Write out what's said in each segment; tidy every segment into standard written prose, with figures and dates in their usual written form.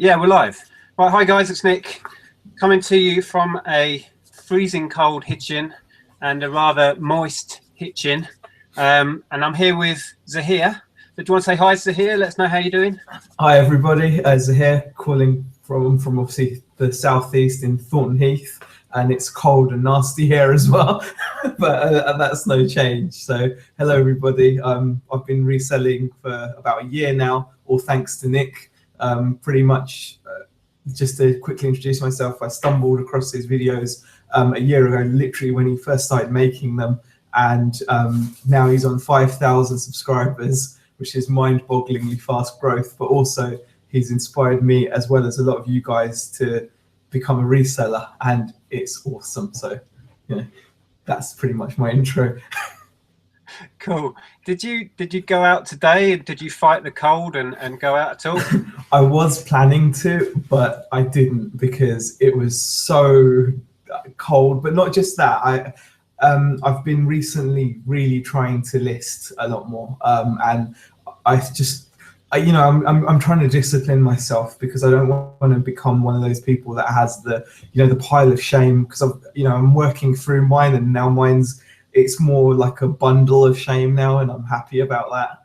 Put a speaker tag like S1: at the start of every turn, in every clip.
S1: Yeah, we're live. Right, hi guys, it's Nick coming to you from a freezing cold Hitchin and a rather moist Hitchin. And I'm here with Zaheer. Do you want to say hi, Zaheer? Let us know how you're doing.
S2: Hi everybody, Zaheer calling from obviously the southeast in Thornton Heath, and it's cold and nasty here as well, but that's no change. So hello everybody. I've been reselling for about a year now, all thanks to Nick. Pretty much, just to quickly introduce myself, I stumbled across his videos a year ago, literally when he first started making them, and now he's on 5,000 subscribers, which is mind-bogglingly fast growth, but also he's inspired me as well as a lot of you guys to become a reseller, and it's awesome. So, that's pretty much my intro.
S1: Cool. Did you go out today? Did you fight the cold and go out at all?
S2: I was planning to, but I didn't because it was so cold. But not just that, I've been recently really trying to list a lot more, and I'm trying to discipline myself because I don't want to become one of those people that has the pile of shame, because I'm working through mine, and now it's more like a bundle of shame now, and I'm happy about that.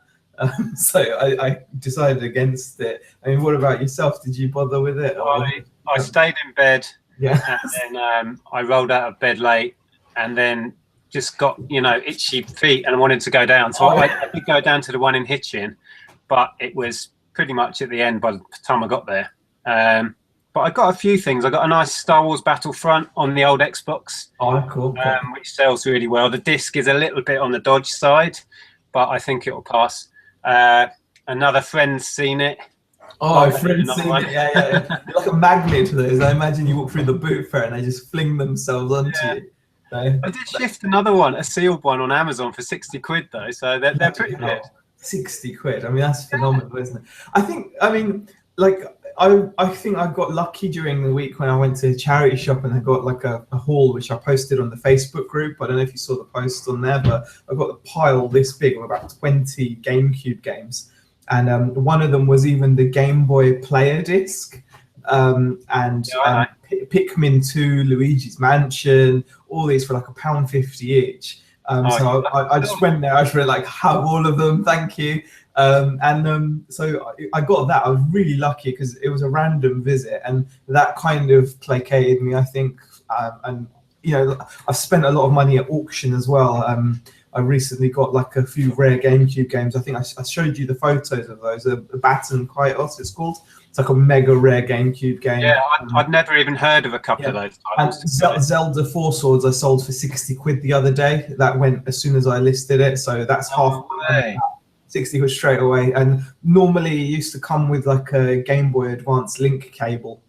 S2: So I decided against it. I mean, what about yourself? Did you bother with it?
S1: I stayed in bed.
S2: Yeah.
S1: And then I rolled out of bed late, and then just got itchy feet and wanted to go down. So I did go down to the one in Hitchin, but it was pretty much at the end by the time I got there. But I got a few things. I got a nice Star Wars Battlefront on the old Xbox,
S2: Cool.
S1: Which sells really well. The disc is a little bit on the dodge side, but I think it will pass. Another friend's seen it.
S2: Oh, friends seen it. Yeah. You're like a magnet to those. I imagine you walk through the boot fair and they just fling themselves onto you. So,
S1: I did shift another one, a sealed one on Amazon for 60 quid though, so they're pretty good.
S2: 60 quid. I mean, that's phenomenal, isn't it? I think I got lucky during the week when I went to a charity shop and I got like a haul, which I posted on the Facebook group. I don't know if you saw the post on there, but I got a pile this big of about 20 GameCube games. And one of them was even the Game Boy Player disc, Pikmin 2, Luigi's Mansion, all these for like £1.50 each. So I just went there. I just really have all of them, thank you. So I got that. I was really lucky because it was a random visit, and that kind of placated me, I think. I've spent a lot of money at auction as well. I recently got like a few rare GameCube games. I think I showed you the photos of those. A Baton Kaitos, it's called. It's like a mega rare GameCube game.
S1: Yeah, I'd never even heard of a couple of those titles.
S2: And Zelda 4 Swords I sold for 60 quid the other day. That went as soon as I listed it, so that's half 60 quid straight away. And normally it used to come with like a Game Boy Advance link cable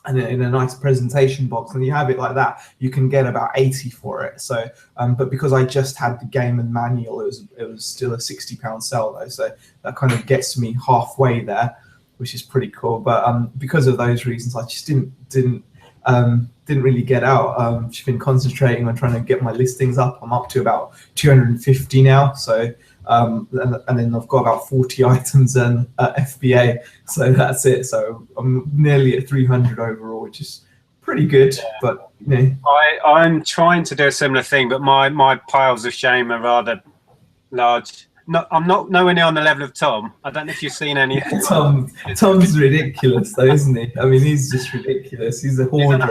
S2: and in a nice presentation box, and you have it like that, you can get about 80 for it. So but because I just had the game and manual, it was still a £60 sell though, so that kind of gets me halfway there, which is pretty cool. But because of those reasons, I just didn't really get out. Just been concentrating on trying to get my listings up. I'm up to about 250 now, so and then I've got about 40 items and FBA, so that's it. So I'm nearly at 300 overall, which is pretty good. Yeah. But
S1: I'm trying to do a similar thing, but my piles of shame are rather large. No, I'm not nowhere near on the level of Tom. I don't know if you've seen any.
S2: Tom's ridiculous though, isn't he? I mean, he's just ridiculous. He's a hoarder.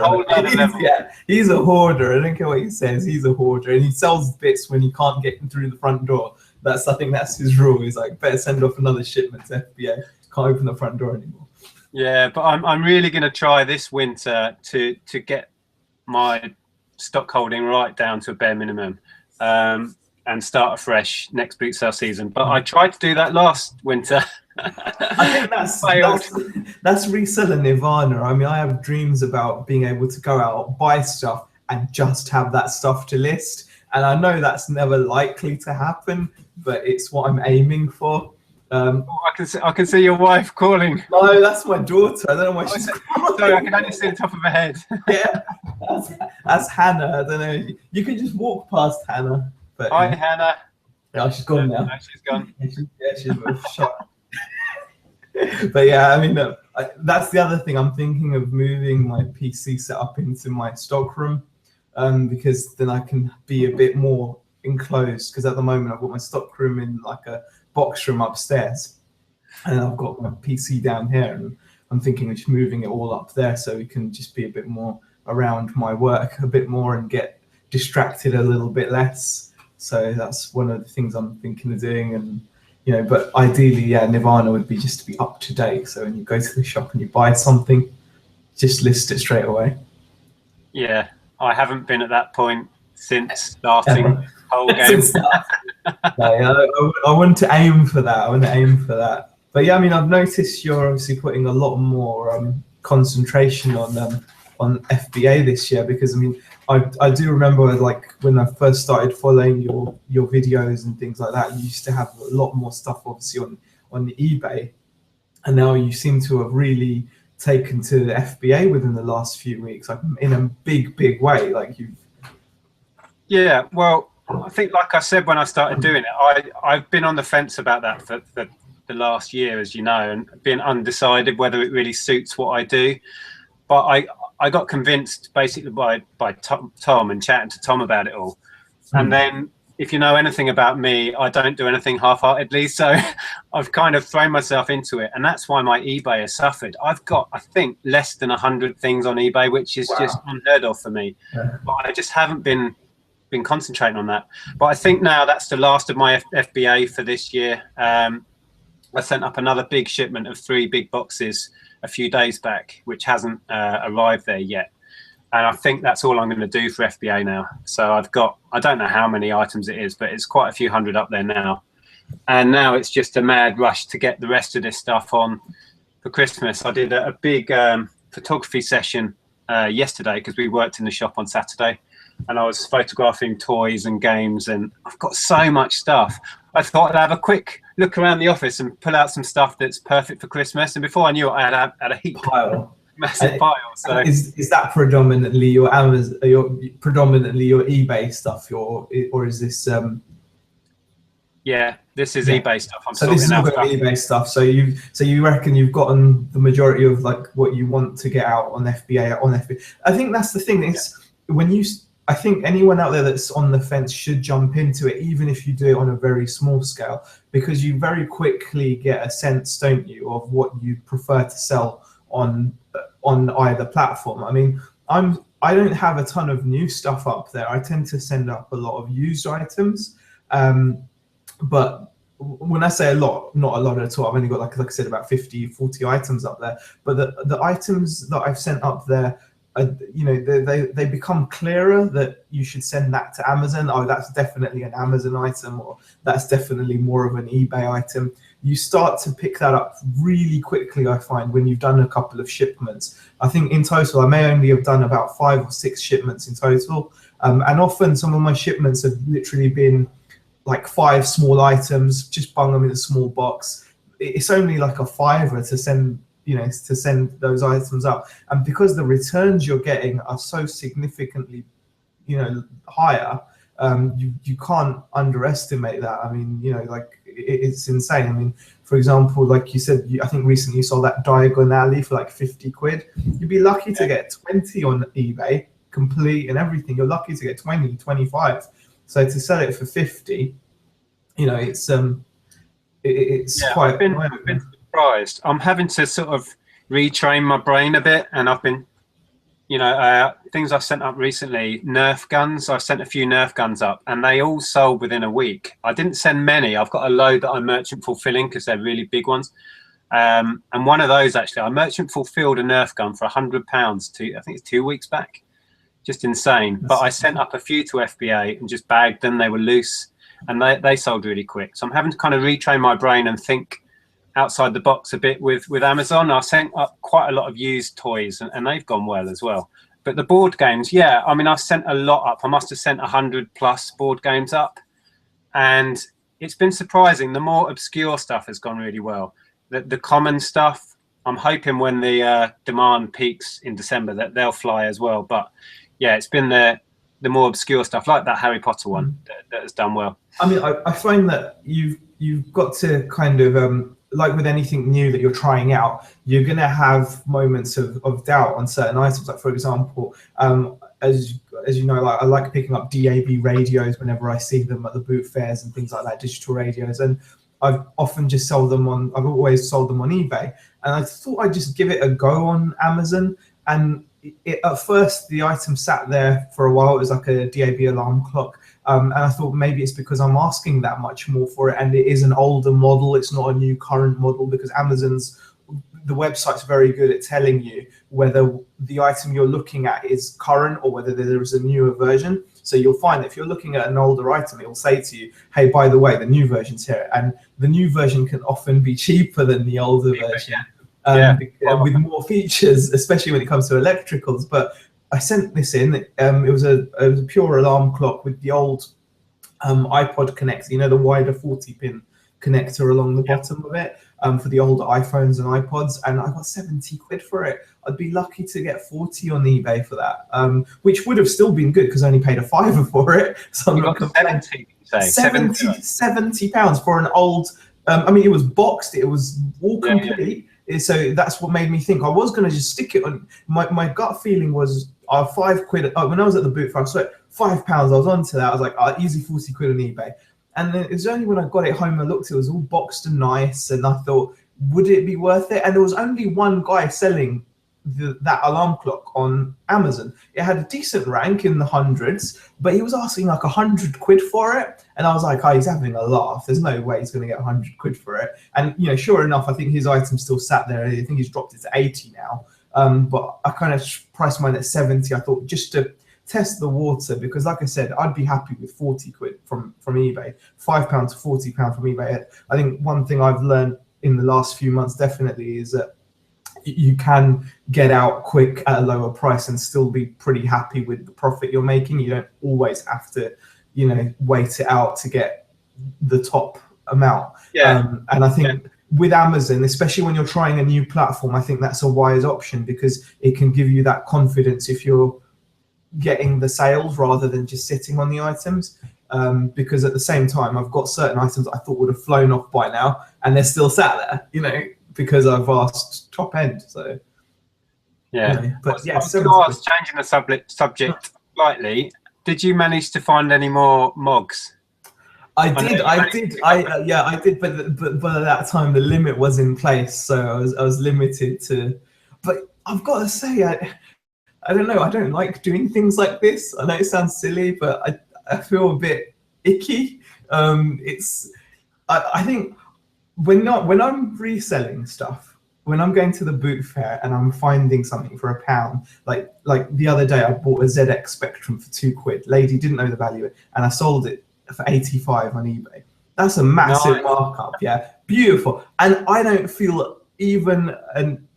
S2: He's a hoarder. I don't care what he says. He's a hoarder, and he sells bits when he can't get through the front door. I think that's his rule. He's like, better send off another shipment to FBA. Can't open the front door anymore.
S1: Yeah, but I'm really going to try this winter to get my stock holding right down to a bare minimum. And start afresh next boot sale season. But I tried to do that last winter.
S2: I think that's reseller nirvana. I mean, I have dreams about being able to go out, buy stuff, and just have that stuff to list. And I know that's never likely to happen, but it's what I'm aiming for.
S1: I can see your wife calling.
S2: No, that's my daughter. I don't know why she's calling.
S1: Sorry, I can only see the top of her head.
S2: Yeah, that's Hannah. I don't know. You can just walk past Hannah. But,
S1: hi, Hannah.
S2: Yeah, she's gone now.
S1: No, she's gone.
S2: She's shot. But yeah, I mean, That's the other thing. I'm thinking of moving my PC setup into my stockroom, because then I can be a bit more enclosed. Because at the moment I've got my stockroom in like a box room upstairs, and I've got my PC down here, and I'm thinking of just moving it all up there so we can just be a bit more around my work a bit more and get distracted a little bit less. So that's one of the things I'm thinking of doing. And but ideally, yeah, Nirvana would be just to be up to date. So when you go to the shop and you buy something, just list it straight away.
S1: Yeah, I haven't been at that point since starting the whole game.
S2: I want to aim for that. But yeah, I mean, I've noticed you're obviously putting a lot more concentration on FBA this year, because I mean, I do remember like when I first started following your videos and things like that, you used to have a lot more stuff obviously on eBay, and now you seem to have really taken to the FBA within the last few weeks, like in a big way. Like you've.
S1: Yeah, well, I think like I said when I started doing it, I've been on the fence about that for the last year, as you know, and been undecided whether it really suits what I do. But I got convinced basically by Tom and chatting to Tom about it all. And then if you know anything about me, I don't do anything half-heartedly. So I've kind of thrown myself into it. And that's why my eBay has suffered. I've got, I think, less than 100 things on eBay, which is just unheard of for me. Yeah. But I just haven't been concentrating on that. But I think now that's the last of my FBA for this year. I sent up another big shipment of 3 big boxes a few days back, which hasn't arrived there yet. And I think that's all I'm going to do for FBA now. So I've got, I don't know how many items it is, but it's quite a few hundred up there now. And now it's just a mad rush to get the rest of this stuff on for Christmas. I did a big photography session yesterday because we worked in the shop on Saturday. And I was photographing toys and games, and I've got so much stuff. I thought I'd have a quick look around the office and pull out some stuff that's perfect for Christmas. And before I knew it, I had a heap pile. Massive pile. So
S2: is that predominantly your Amazon, predominantly your eBay stuff, or is this?
S1: Yeah, this is eBay stuff.
S2: So this is all eBay stuff. So you reckon you've gotten the majority of like what you want to get out on FBA. I think that's the thing. It's when you. I think anyone out there that's on the fence should jump into it, even if you do it on a very small scale, because you very quickly get a sense, don't you, of what you prefer to sell on either platform. I mean, I don't have a ton of new stuff up there. I tend to send up a lot of used items, but when I say a lot, not a lot at all. I've only got like I said about 40 items up there. But the items that I've sent up there, they become clearer that you should send that to Amazon. Oh, that's definitely an Amazon item, or that's definitely more of an eBay item. You start to pick that up really quickly, I find, when you've done a couple of shipments. I think in total, I may only have done about 5 or 6 shipments in total. And often some of my shipments have literally been like 5 small items, just bung them in a small box. It's only like a $5 to send, to send those items up. And because the returns you're getting are so significantly, higher, you can't underestimate that. I mean, it's insane. I mean, for example, like you said, I think recently you saw that Diagon Alley for like 50 quid. You'd be lucky to get 20 on eBay, complete and everything. You're lucky to get 20, 25. So to sell it for 50, it's quite.
S1: I've been surprised. I'm having to sort of retrain my brain a bit, and I've been, things I've sent up recently, Nerf guns. I've sent a few Nerf guns up, and they all sold within a week. I didn't send many. I've got a load that I'm merchant fulfilling because they're really big ones. And one of those, actually, I merchant fulfilled a Nerf gun for £100 I think it's 2 weeks back. Just insane. But I sent up a few to FBA and just bagged them. They were loose, and they sold really quick. So I'm having to kind of retrain my brain and think outside the box a bit with Amazon. I sent up quite a lot of used toys, and they've gone well as well. But the board games, I mean, I've sent a lot up. I must have sent 100+ board games up, and it's been surprising. The more obscure stuff has gone really well. The common stuff, I'm hoping when the demand peaks in December that they'll fly as well. But yeah, it's been the more obscure stuff, like that Harry Potter one, that has done well.
S2: I mean, I find that you've got to kind of like with anything new that you're trying out, you're going to have moments of doubt on certain items. Like, for example, as you know, like, I like picking up DAB radios whenever I see them at the boot fairs and things like that, digital radios. And I've often just I've always sold them on eBay. And I thought I'd just give it a go on Amazon. And at first, the item sat there for a while. It was like a DAB alarm clock. And I thought maybe it's because I'm asking that much more for it, and it is an older model. It's not a new current model, because the website's very good at telling you whether the item you're looking at is current or whether there is a newer version. So you'll find that if you're looking at an older item, it will say to you, hey, by the way, the new version's here. And the new version can often be cheaper than the older version. With more features, especially when it comes to electricals. But I sent this in. It was a pure alarm clock with the old iPod connector, you know, the wider 40-pin connector along the bottom of it, for the older iPhones and iPods, and I got 70 quid for it. I'd be lucky to get 40 on eBay for that, which would have still been good because I only paid a fiver for it. So I'm not complaining. 70 pounds for an old. I mean, it was boxed. It was all complete. So that's what made me think I was going to just stick it on. My gut feeling was £5. When I was at the boot fair, I swear, £5. I was onto that. I was like, easy 40 quid on eBay. And then it was only when I got it home, I looked, it was all boxed and nice. And I thought, would it be worth it? And there was only one guy selling that alarm clock on Amazon. It had a decent rank in the hundreds, but he was asking like 100 quid for it. And I was like, he's having a laugh. There's no way he's going to get 100 quid for it. And, you know, sure enough, I think his item still sat there. I think he's dropped it to 80 now. But I kind of priced mine at 70. I thought just to test the water, because like I said, I'd be happy with 40 quid from eBay. £5 to £40 from eBay. I think one thing I've learned in the last few months definitely is that you can get out quick at a lower price and still be pretty happy with the profit you're making. You don't always have to, you know, wait it out to get the top amount. And I think with Amazon, especially when you're trying a new platform, I think that's a wise option, because it can give you that confidence if you're getting the sales rather than just sitting on the items. Because at the same time, I've got certain items I thought would have flown off by now, and they're still sat there, you know, because I've asked top end. So but yeah,
S1: changing the subject slightly. Did you manage to find any more mogs?
S2: I did, but by that time the limit was in place, so I was limited to. But I've got to say, I don't know. I don't like doing things like this. I know it sounds silly, but I feel a bit icky. I think when I'm reselling stuff, when I'm going to the boot fair and I'm finding something for £1, like the other day I bought a ZX Spectrum for £2. Lady didn't know the value of it, and I sold it for 85 on eBay. That's a massive markup. Yeah, beautiful. And I don't feel even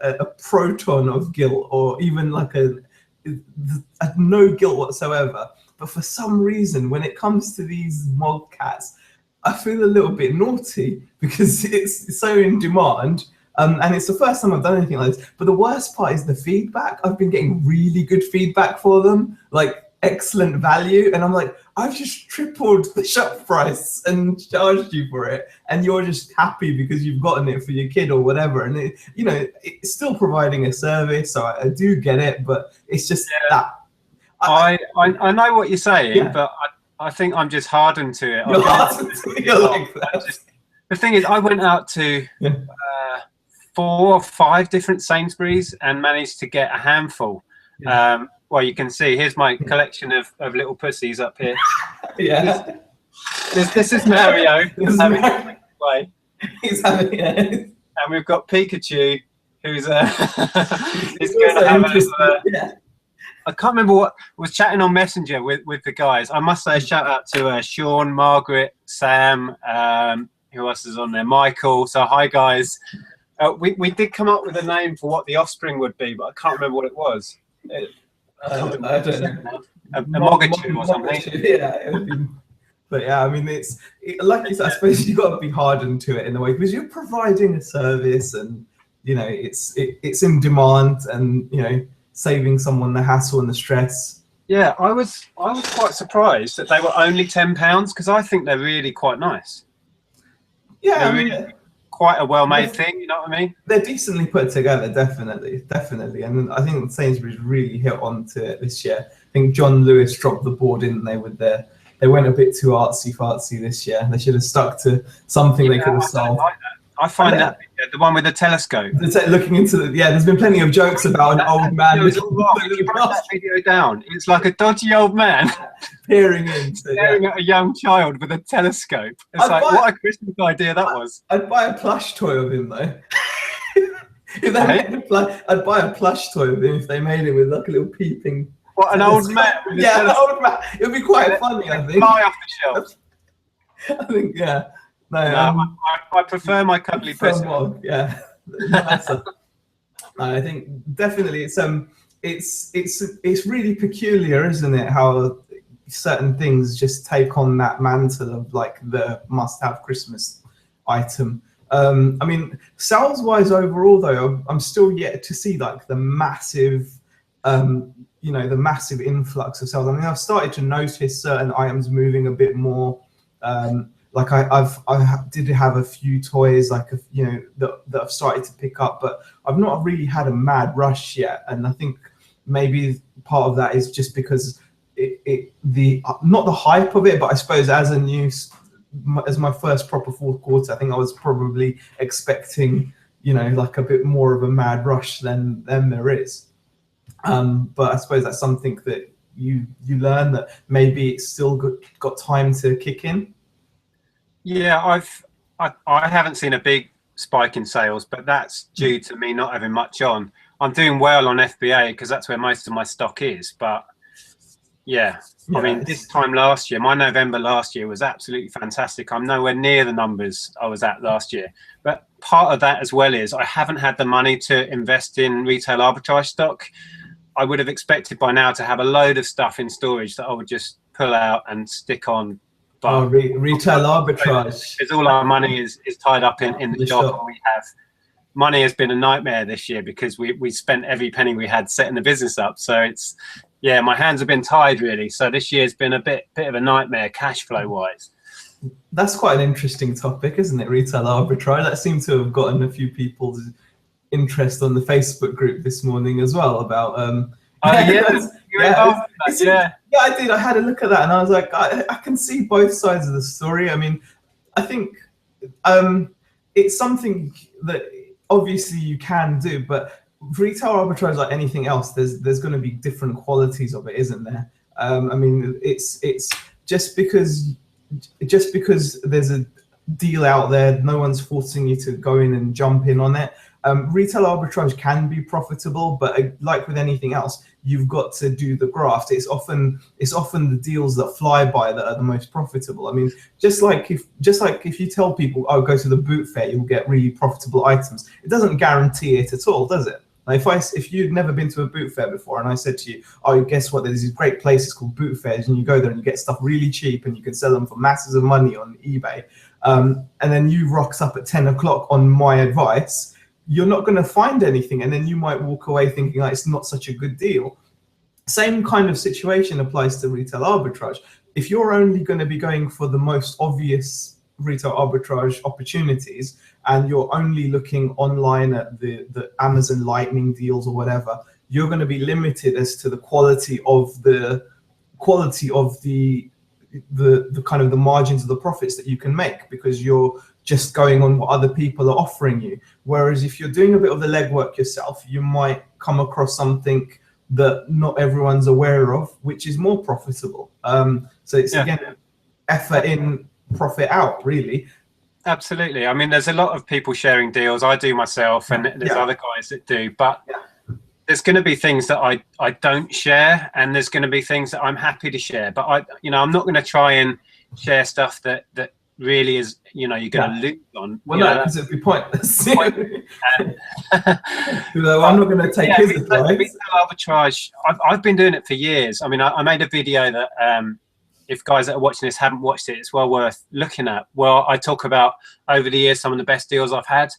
S2: a proton of guilt, or even like a no guilt whatsoever. But for some reason, when it comes to these mod cats, I feel a little bit naughty because it's so in demand. And it's the first time I've done anything like this. But the worst part is the feedback. I've been getting really good feedback for them, like excellent value. And I'm like, I've just tripled the shop price and charged you for it, and you're just happy because you've gotten it for your kid or whatever. And it, you know, it's still providing a service, so I do get it. But it's just that.
S1: I know what you're saying, but I think I'm just hardened to it.
S2: You're like that.
S1: The thing is, I went out to 4 or 5 different Sainsbury's and managed to get a handful. Well, you can see, here's my collection of little pussies up here. This is Mario.
S2: He's having it.
S1: And we've got Pikachu, who's is going to have I can't remember what was chatting on Messenger with the guys. I must say a shout out to Sean, Margaret, Sam, who else is on there? Michael. So hi guys. We did come up with a name for what the offspring would be, but I can't remember what it was.
S2: I don't know.
S1: A Mogachu or something.
S2: Yeah. But yeah, I mean, like you said, I suppose you've got to be hardened to it in a way, because you're providing a service, and you know it's in demand, and you know, saving someone the hassle and the stress.
S1: Yeah, I was quite surprised that they were only £10, because I think they're really quite nice.
S2: Yeah, I mean,
S1: quite a well-made thing. You know what I mean?
S2: They're decently put together, definitely. And I think Sainsbury's really hit onto it this year. I think John Lewis dropped the ball, didn't they? They went a bit too artsy-fartsy this year. They should have stuck to something they could have sold.
S1: I find that the one with the telescope.
S2: Looking into there's been plenty of jokes about an old man.
S1: If you break that video down, it's like a dodgy old man
S2: peering in,
S1: staring at a young child with a telescope. It's what a Christmas idea that was.
S2: I'd buy a plush toy of him though. If they made I'd buy a plush toy of him if they made it with like a little peeping.
S1: What, an old man?
S2: Yeah, an old man. It would be quite funny, I think.
S1: Fly off the shelf.
S2: I think, yeah. No,
S1: I prefer my cuddly present.
S2: Yeah. No, I think definitely it's really peculiar, isn't it? How certain things just take on that mantle of like the must-have Christmas item. I mean, sales-wise overall, though, I'm still yet to see like the massive, the massive influx of sales. I mean, I've started to notice certain items moving a bit more. Like I did have a few toys, like that I've started to pick up, but I've not really had a mad rush yet. And I think maybe part of that is just because not the hype of it, but I suppose as my first proper fourth quarter, I think I was probably expecting like a bit more of a mad rush than there is. But I suppose that's something that you learn, that maybe it's still got time to kick in.
S1: Yeah, I haven't seen a big spike in sales, but that's due to me not having much on. I'm doing well on FBA because that's where most of my stock is. But yeah, I mean, this time last year, my November last year was absolutely fantastic. I'm nowhere near the numbers I was at last year. But part of that as well is I haven't had the money to invest in retail arbitrage stock. I would have expected by now to have a load of stuff in storage that I would just pull out and stick on. But
S2: retail arbitrage.
S1: Because all our money is tied up in the shop, and we have money has been a nightmare this year because we spent every penny we had setting the business up. So it's my hands have been tied really. So this year's been a bit of a nightmare cash flow wise.
S2: That's quite an interesting topic, isn't it? Retail arbitrage. That seemed to have gotten a few people's interest on the Facebook group this morning as well about Yeah, I did. I had a look at that and I was like, I can see both sides of the story. I mean, I think it's something that obviously you can do, but retail arbitrage, like anything else, there's going to be different qualities of it, isn't there? I mean, it's just because there's a deal out there, no one's forcing you to go in and jump in on it. Retail arbitrage can be profitable, but like with anything else, you've got to do the graft. It's often the deals that fly by that are the most profitable. I mean, just like if you tell people, oh, go to the boot fair, you'll get really profitable items. It doesn't guarantee it at all, does it? Like if you'd never been to a boot fair before, and I said to you, oh, guess what? There's these great places called boot fairs, and you go there and you get stuff really cheap, and you can sell them for masses of money on eBay. And then you rocks up at 10 o'clock on my advice. You're not going to find anything, and then you might walk away thinking like it's not such a good deal. Same kind of situation applies to retail arbitrage. If you're only going to be going for the most obvious retail arbitrage opportunities, and you're only looking online at the Amazon Lightning deals or whatever, you're going to be limited as to the quality of the kind of the margins of the profits that you can make, because you're just going on what other people are offering you. Whereas if you're doing a bit of the legwork yourself, you might come across something that not everyone's aware of, which is more profitable. So it's again, effort in, profit out, really.
S1: Absolutely. I mean, there's a lot of people sharing deals. I do myself, and there's other guys that do, but there's going to be things that I don't share, and there's going to be things that I'm happy to share. But I'm not going to try and share stuff that really is, you're going to lose on.
S2: Well, no, because it'd be pointless. I'm not going to take his advice.
S1: Retail arbitrage, I've been doing it for years. I mean, I made a video that if guys that are watching this haven't watched it, it's well worth looking at. Well, I talk about over the years some of the best deals I've had.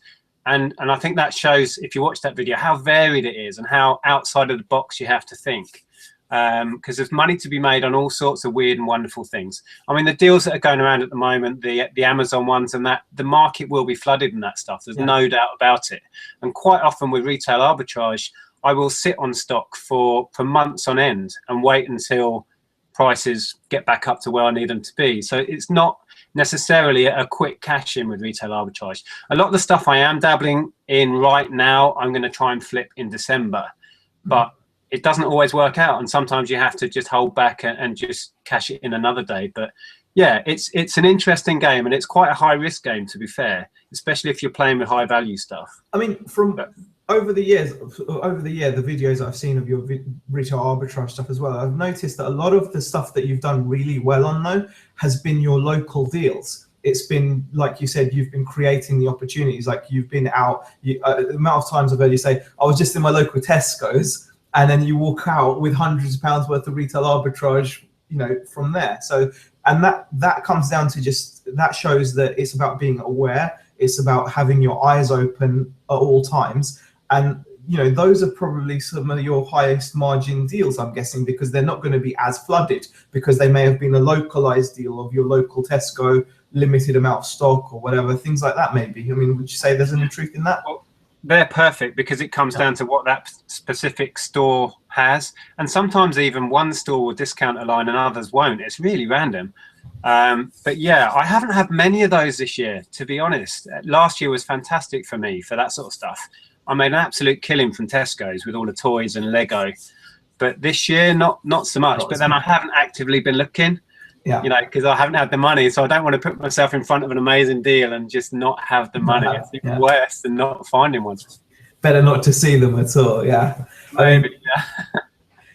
S1: And I think that shows, if you watch that video, how varied it is and how outside of the box you have to think. because there's money to be made on all sorts of weird and wonderful things. I mean, the deals that are going around at the moment, the Amazon ones and that, the market will be flooded in that stuff. There's no doubt about it. And quite often with retail arbitrage, I will sit on stock for months on end and wait until prices get back up to where I need them to be. So it's not necessarily a quick cash in with retail arbitrage. A lot of the stuff I am dabbling in right now, I'm going to try and flip in December, but it doesn't always work out, and sometimes you have to just hold back and just cash it in another day. But yeah, it's an interesting game, and it's quite a high risk game, to be fair, especially if you're playing with high value stuff.
S2: I mean, over the year, the videos I've seen of your retail arbitrage stuff as well, I've noticed that a lot of the stuff that you've done really well on, though, has been your local deals. It's been, like you said, you've been creating the opportunities. Like you've been out, the amount of times I've heard you say, I was just in my local Tesco's, and then you walk out with hundreds of pounds worth of retail arbitrage, you know, from there. So, and that comes down to just, that shows that it's about being aware. It's about having your eyes open at all times. And, you know, those are probably some of your highest margin deals, I'm guessing, because they're not going to be as flooded, because they may have been a localized deal of your local Tesco, limited amount of stock or whatever, things like that maybe. I mean, would you say there's any truth in that?
S1: Well, they're perfect because it comes down to what that specific store has. And sometimes even one store will discount a line and others won't. It's really random. But yeah, I haven't had many of those this year, to be honest. Last year was fantastic for me for that sort of stuff. I made an absolute killing from Tesco's with all the toys and Lego. But this year, not so much. But then I haven't actively been looking. Yeah, you know, because I haven't had the money, so I don't want to put myself in front of an amazing deal and just not have the money. It's even worse than not finding one.
S2: Better not to see them at all. Yeah,
S1: maybe.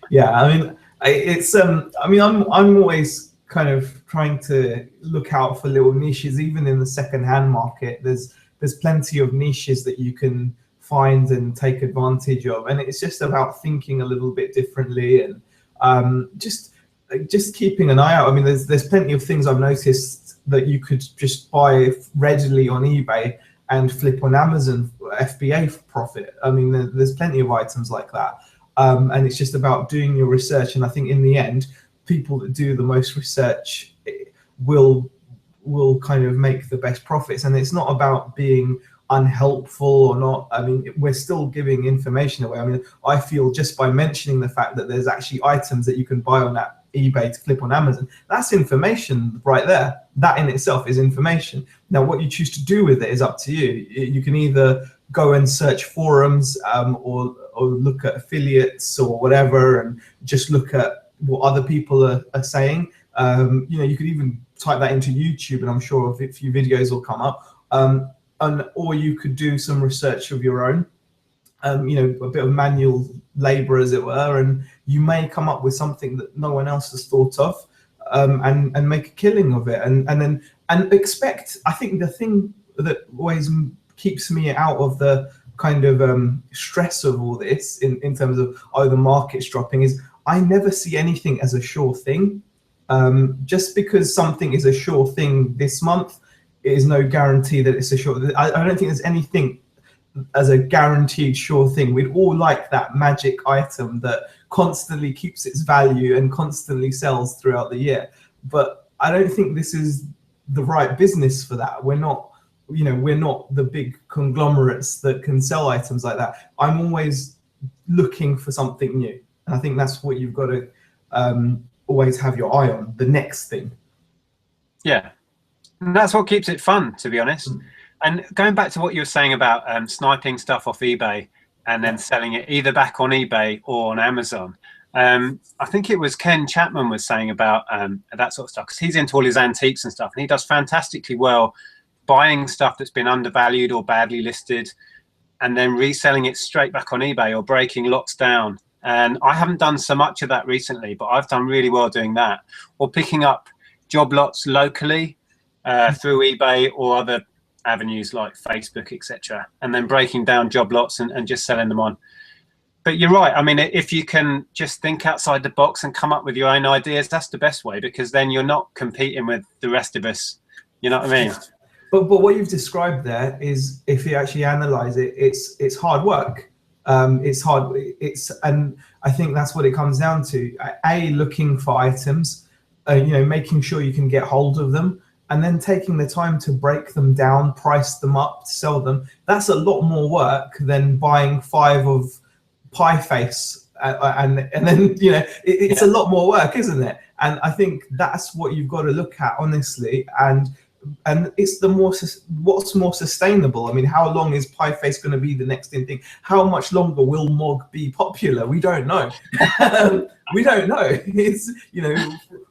S2: Yeah, I mean, it's I mean, I'm always kind of trying to look out for little niches, even in the second-hand market. There's plenty of niches that you can find and take advantage of, and it's just about thinking a little bit differently and just keeping an eye out. I mean, there's plenty of things I've noticed that you could just buy readily on eBay and flip on Amazon for FBA for profit. I mean, there's plenty of items like that. And it's just about doing your research. And I think in the end, people that do the most research will kind of make the best profits. And it's not about being unhelpful or not. I mean, we're still giving information away. I mean, I feel just by mentioning the fact that there's actually items that you can buy on that eBay to flip on Amazon, that's information right there. That in itself is information. Now, what you choose to do with it is up to you. You can either go and search forums or look at affiliates or whatever, and just look at what other people are saying. You know, you could even type that into YouTube, and I'm sure a few videos will come up. Or you could do some research of your own. You know, a bit of manual labor, as it were, and you may come up with something that no one else has thought of, and make a killing of it, and expect. I think the thing that always keeps me out of the kind of stress of all this, in terms of the market's dropping, is I never see anything as a sure thing. Just because something is a sure thing this month, it is no guarantee that it's a sure. I don't think there's anything as a guaranteed sure thing. We'd all like that magic item that constantly keeps its value and constantly sells throughout the year. But I don't think this is the right business for that. We're not, you know, we're not the big conglomerates that can sell items like that. I'm always looking for something new. And I think that's what you've got to always have your eye on, the next thing.
S1: Yeah. And that's what keeps it fun, to be honest. And going back to what you were saying about sniping stuff off eBay and then selling it either back on eBay or on Amazon, I think it was Ken Chapman was saying about that sort of stuff, because he's into all his antiques and stuff, and he does fantastically well buying stuff that's been undervalued or badly listed and then reselling it straight back on eBay or breaking lots down. And I haven't done so much of that recently, but I've done really well doing that, or picking up job lots locally through eBay or other avenues like Facebook, etc., and then breaking down job lots and just selling them on. But you're right. I mean, if you can just think outside the box and come up with your own ideas, that's the best way, because then you're not competing with the rest of us. You know what I mean? But
S2: what you've described there is, if you actually analyze it, it's hard work. It's hard. And I think that's what it comes down to. Looking for items, making sure you can get hold of them, and then taking the time to break them down, price them up, sell them. That's a lot more work than buying 5 of Pie Face, and then it's a lot more work, isn't it? And I think that's what you've got to look at, honestly. And it's what's more sustainable. I mean, how long is Pie Face going to be the next thing? How much longer will Mog be popular? We don't know. We don't know. It's,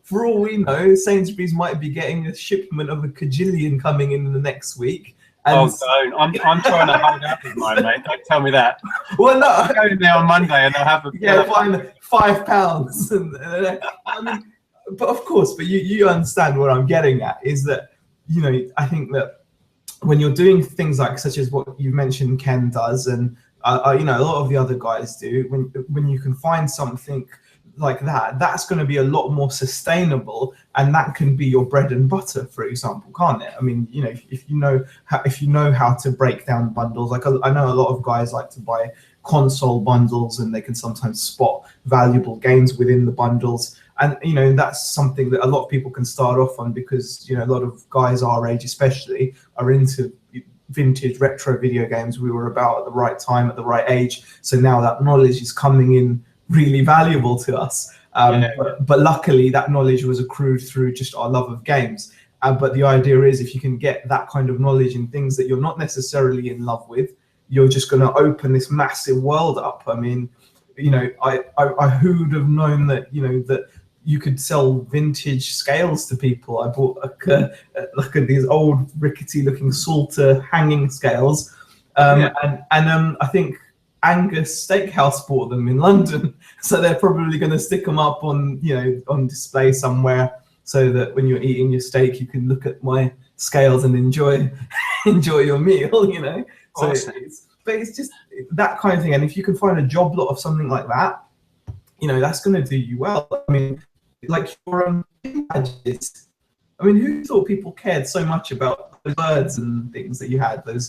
S2: for all we know, Sainsbury's might be getting a shipment of a kajillion coming in the next week. And
S1: don't. I'm trying to hold out with mine, mate. Don't tell me that.
S2: Well, no.
S1: I'm going there on Monday and I'll have
S2: find £5. I mean, but of course, but you understand what I'm getting at is that, I think that when you're doing things like such as what you mentioned Ken does, and a lot of the other guys do, when you can find something like that, that's going to be a lot more sustainable, and that can be your bread and butter, for example, can't it? I mean, if you know how to break down bundles, like I know a lot of guys like to buy console bundles, and they can sometimes spot valuable games within the bundles. And that's something that a lot of people can start off on, because a lot of guys our age especially are into vintage retro video games. We were about at the right time, at the right age, so now that knowledge is coming in really valuable to us. But luckily that knowledge was accrued through just our love of games. But the idea is, if you can get that kind of knowledge in things that you're not necessarily in love with, you're just going to open this massive world up. I mean, I who would have known that that you could sell vintage scales to people. I bought these old rickety looking Salter hanging scales, and I think Angus Steakhouse bought them in London, so they're probably going to stick them up on on display somewhere, so that when you're eating your steak, you can look at my scales and enjoy your meal. So
S1: awesome.
S2: It's just that kind of thing. And if you can find a job lot of something like that, that's going to do you well. I mean, like your badges. I mean, who thought people cared so much about those birds and things that you had? Do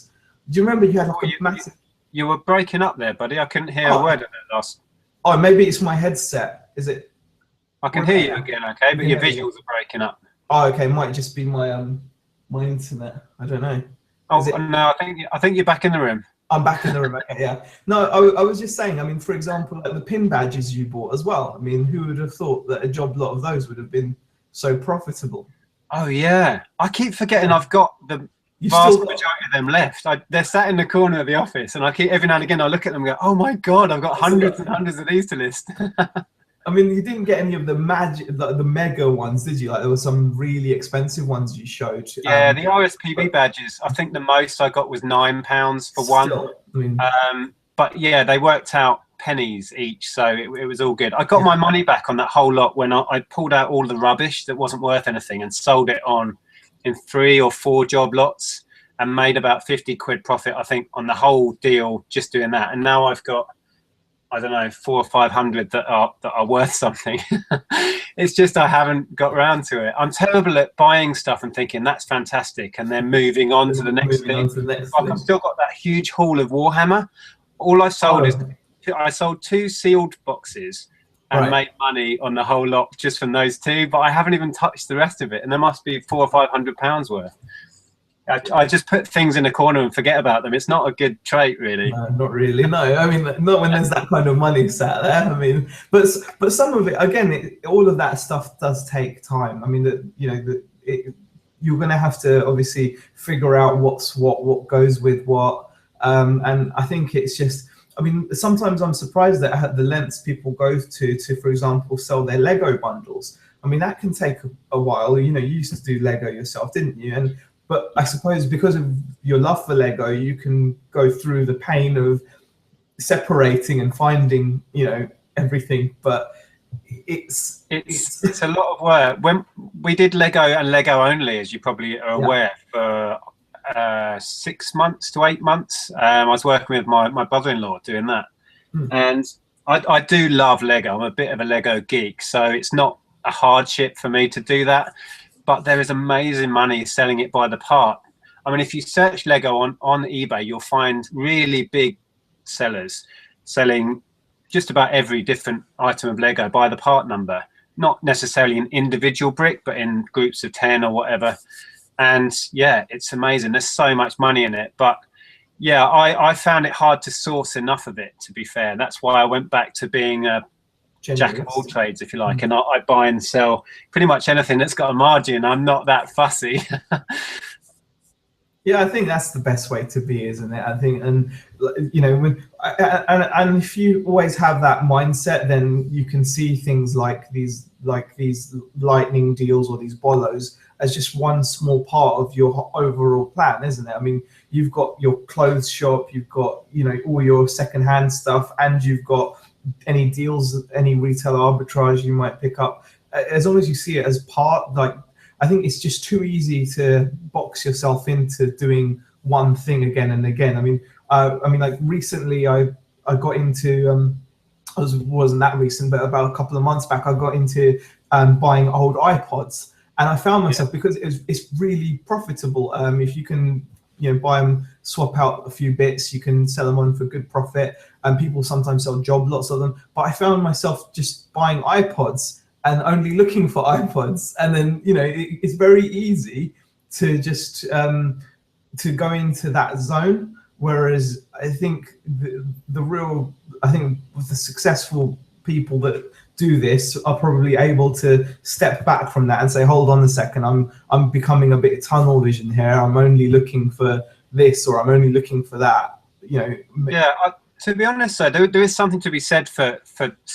S2: you remember you had like a massive?
S1: You were breaking up there, buddy. I couldn't hear a word of it last.
S2: Oh, maybe it's my headset. Is it?
S1: I can hear you again, okay, but your visuals are breaking up.
S2: Oh, okay. Might just be my my internet. I don't know.
S1: Oh no, I think you're back in the room.
S2: I'm back in the room. Okay, yeah. No, I was just saying. I mean, for example, like the pin badges you bought as well. I mean, who would have thought that a job lot of those would have been so profitable?
S1: Oh yeah, I keep forgetting I've got the vast majority of them left. They're sat in the corner of the office, and I keep every now and again I look at them and go, "Oh my god, I've got hundreds and hundreds of these to list."
S2: I mean, you didn't get any of the the mega ones, did you? Like there were some really expensive ones you showed.
S1: Yeah, the RSPB badges. I think the most I got was £9 for one.
S2: I mean,
S1: but yeah, they worked out pennies each, so it was all good. I got my money back on that whole lot when I pulled out all the rubbish that wasn't worth anything and sold it on in 3 or 4 job lots, and made about 50 quid profit, I think, on the whole deal just doing that. And now I've got, I don't know, 400 or 500 that are worth something. It's just I haven't got around to it. I'm terrible at buying stuff and thinking that's fantastic, and then moving on to the next thing. I've still got that huge haul of Warhammer. All I sold is I sold 2 sealed boxes and made money on the whole lot just from those 2, but I haven't even touched the rest of it, and there must be £400 or £500 worth. I just put things in a corner and forget about them. It's not a good trait, really.
S2: No, not really. No, I mean, not when there's that kind of money sat there. I mean, but some of it, again, all of that stuff does take time. I mean, you're going to have to obviously figure out what goes with what. And I think it's just, I mean, sometimes I'm surprised at the lengths people go to, for example, sell their Lego bundles. I mean, that can take a while. You used to do Lego yourself, didn't you? But I suppose because of your love for Lego, you can go through the pain of separating and finding, everything. But it's
S1: a lot of work. When we did Lego and Lego only, as you probably are aware, for 6 months to 8 months, I was working with my brother-in-law doing that. And I do love Lego. I'm a bit of a Lego geek, so it's not a hardship for me to do that. But there is amazing money selling it by the part. I mean, if you search Lego on eBay, you'll find really big sellers selling just about every different item of Lego by the part number, not necessarily an individual brick, but in groups of 10 or whatever. And yeah, it's amazing. There's so much money in it. But yeah, I found it hard to source enough of it, to be fair. That's why I went back to being a jack of all trades, if you like. And I buy and sell pretty much anything that's got a margin. I'm not that fussy.
S2: Yeah, I think that's the best way to be, isn't it? I think, and you know, and if you always have that mindset, then you can see things like these lightning deals or these bolos as just one small part of your overall plan, isn't it? I mean, you've got your clothes shop, you've got, you know, all your secondhand stuff, and you've got any deals, any retail arbitrage you might pick up. As long as you see it as part, like, I think it's just too easy to box yourself into doing one thing again and again. I mean, like recently I got into, wasn't that recent, but about a couple of months back, I got into buying old iPods, and I found myself, because it's really profitable. If you can, you know, buy them, swap out a few bits, you can sell them on for good profit, and people sometimes sell job lots of them. But I found myself just buying iPods and only looking for iPods, and then, you know, it's very easy to just to go into that zone. Whereas I think I think with the successful people that do this are probably able to step back from that and say, hold on a second, I'm becoming a bit tunnel vision here. I'm only looking for this, or I'm only looking for that. You know.
S1: Yeah. To be honest, though, there is something to be said for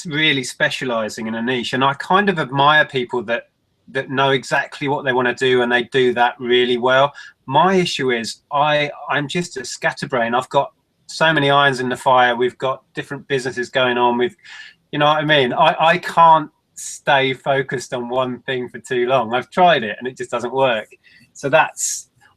S1: really specialising in a niche, and I kind of admire people that know exactly what they want to do, and they do that really well. My issue is I'm just a scatterbrain. I've got so many irons in the fire. We've got different businesses going on. You know what I mean? I can't stay focused on one thing for too long. I've tried it and it just doesn't work. So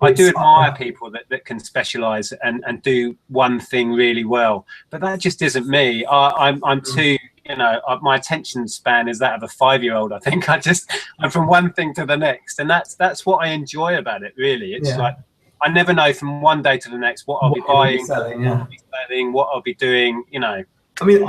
S1: I do admire people that can specialize and do one thing really well, but that just isn't me. I'm too, you know, my attention span is that of a 5-year-old. I think I'm from one thing to the next, and that's what I enjoy about it. Really, it's like I never know from one day to the next what I'll be buying, what I'll be selling, what I'll be doing. You know.
S2: I mean,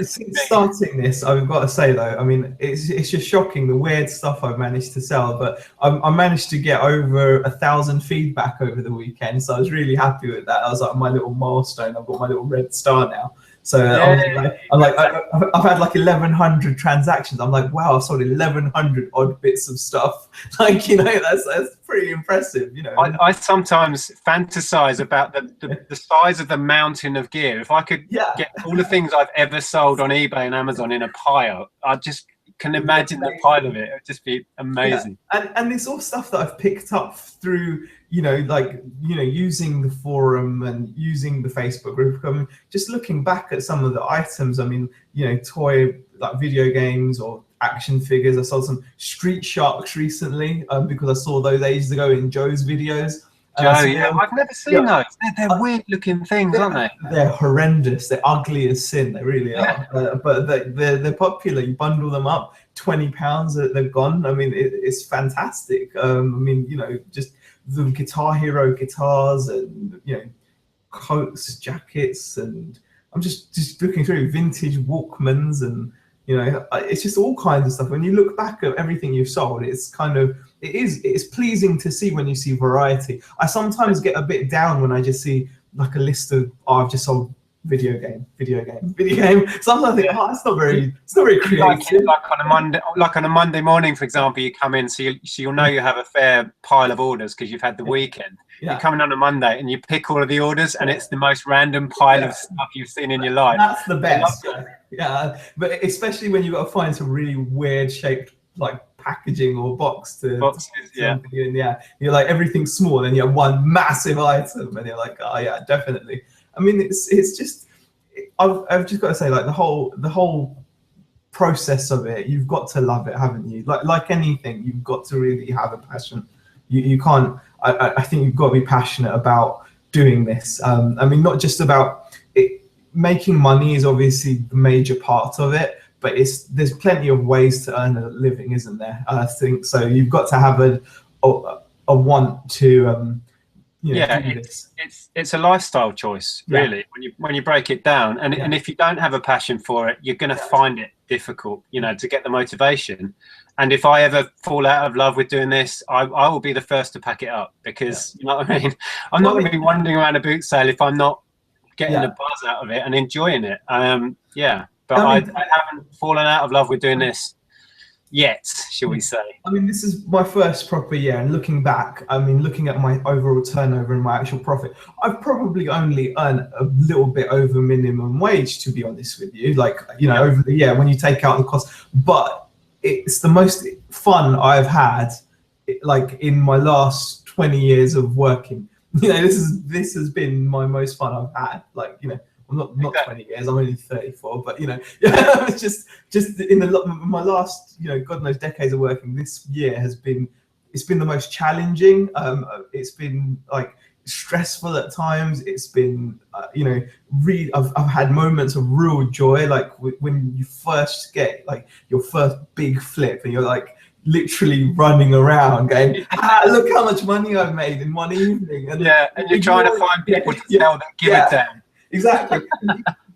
S2: since starting this, I've got to say though, I mean, it's just shocking the weird stuff I've managed to sell, but I managed to get over 1,000 feedback over the weekend, so I was really happy with that. I was like, my little milestone. I've got my little red star now. So I've had like 1,100 transactions. I'm like, wow, I've sold 1,100 odd bits of stuff. Like, you know, that's pretty impressive. You know,
S1: I sometimes fantasize about the size of the mountain of gear. If I could get all the things I've ever sold on eBay and Amazon in a pile, I just can imagine the pile of it. It would just be amazing.
S2: Yeah. And it's all stuff that I've picked up through, you know, like, you know, using the forum and using the Facebook group. I mean, just looking back at some of the items, I mean, you know, toy, like video games or action figures. I sold some Street Sharks recently because I saw those ages ago in Joe's videos.
S1: I've never seen those. They're weird looking things, aren't they?
S2: They're horrendous. They're ugly as sin. They really are. But they're popular. You bundle them up, £20, they're gone. I mean, it's fantastic. I mean, you know, just the Guitar Hero guitars and, you know, coats, jackets, and I'm just looking through vintage Walkmans, and, you know, it's just all kinds of stuff. When you look back at everything you've sold, it's kind of, it's pleasing to see when you see variety. I sometimes get a bit down when I just see like a list of, I've just sold video game. Sometimes I think, it's not very creative.
S1: Like on a Monday morning, for example, you come in, so you'll know you have a fair pile of orders because you've had the weekend. Yeah. You come in on a Monday and you pick all of the orders, and it's the most random pile of stuff you've seen in your life.
S2: That's the best. Yeah, but especially when you've got to find some really weird shaped like packaging or boxes, and you're like, everything's small, and you have one massive item, and you're like, oh yeah, definitely. I mean, it's just, I've just got to say, like, the whole process of it, you've got to love it, haven't you? Like anything, you've got to really have a passion. You can't. I think you've got to be passionate about doing this. I mean, not just about it. Making money is obviously the major part of it, but there's plenty of ways to earn a living, isn't there? I think so. You've got to have a want to
S1: Yeah,
S2: do this.
S1: it's a lifestyle choice, really, when you break it down. And if you don't have a passion for it, you're going to find it difficult, to get the motivation. And if I ever fall out of love with doing this, I will be the first to pack it up, because you know what I mean. I'm not going to be wandering around a boot sale if I'm not getting a buzz out of it and enjoying it. But I haven't fallen out of love with doing this yet, shall we say.
S2: I mean, this is my first proper year, and looking back, I mean, looking at my overall turnover and my actual profit, I've probably only earned a little bit over minimum wage, to be honest with you, like, over the year when you take out the cost. But it's the most fun I've had, like, in my last 20 years of working. This has been my most fun I've had, like, I'm not 20 years, I'm only 34, but it's just in my last, God knows, decades of working, this year it's been the most challenging. It's been like stressful at times. It's been, I've had moments of real joy, like when you first get like your first big flip and you're like literally running around going, look how much money I've made in one evening. And
S1: and you're trying to find people to tell them, give it down.
S2: Exactly.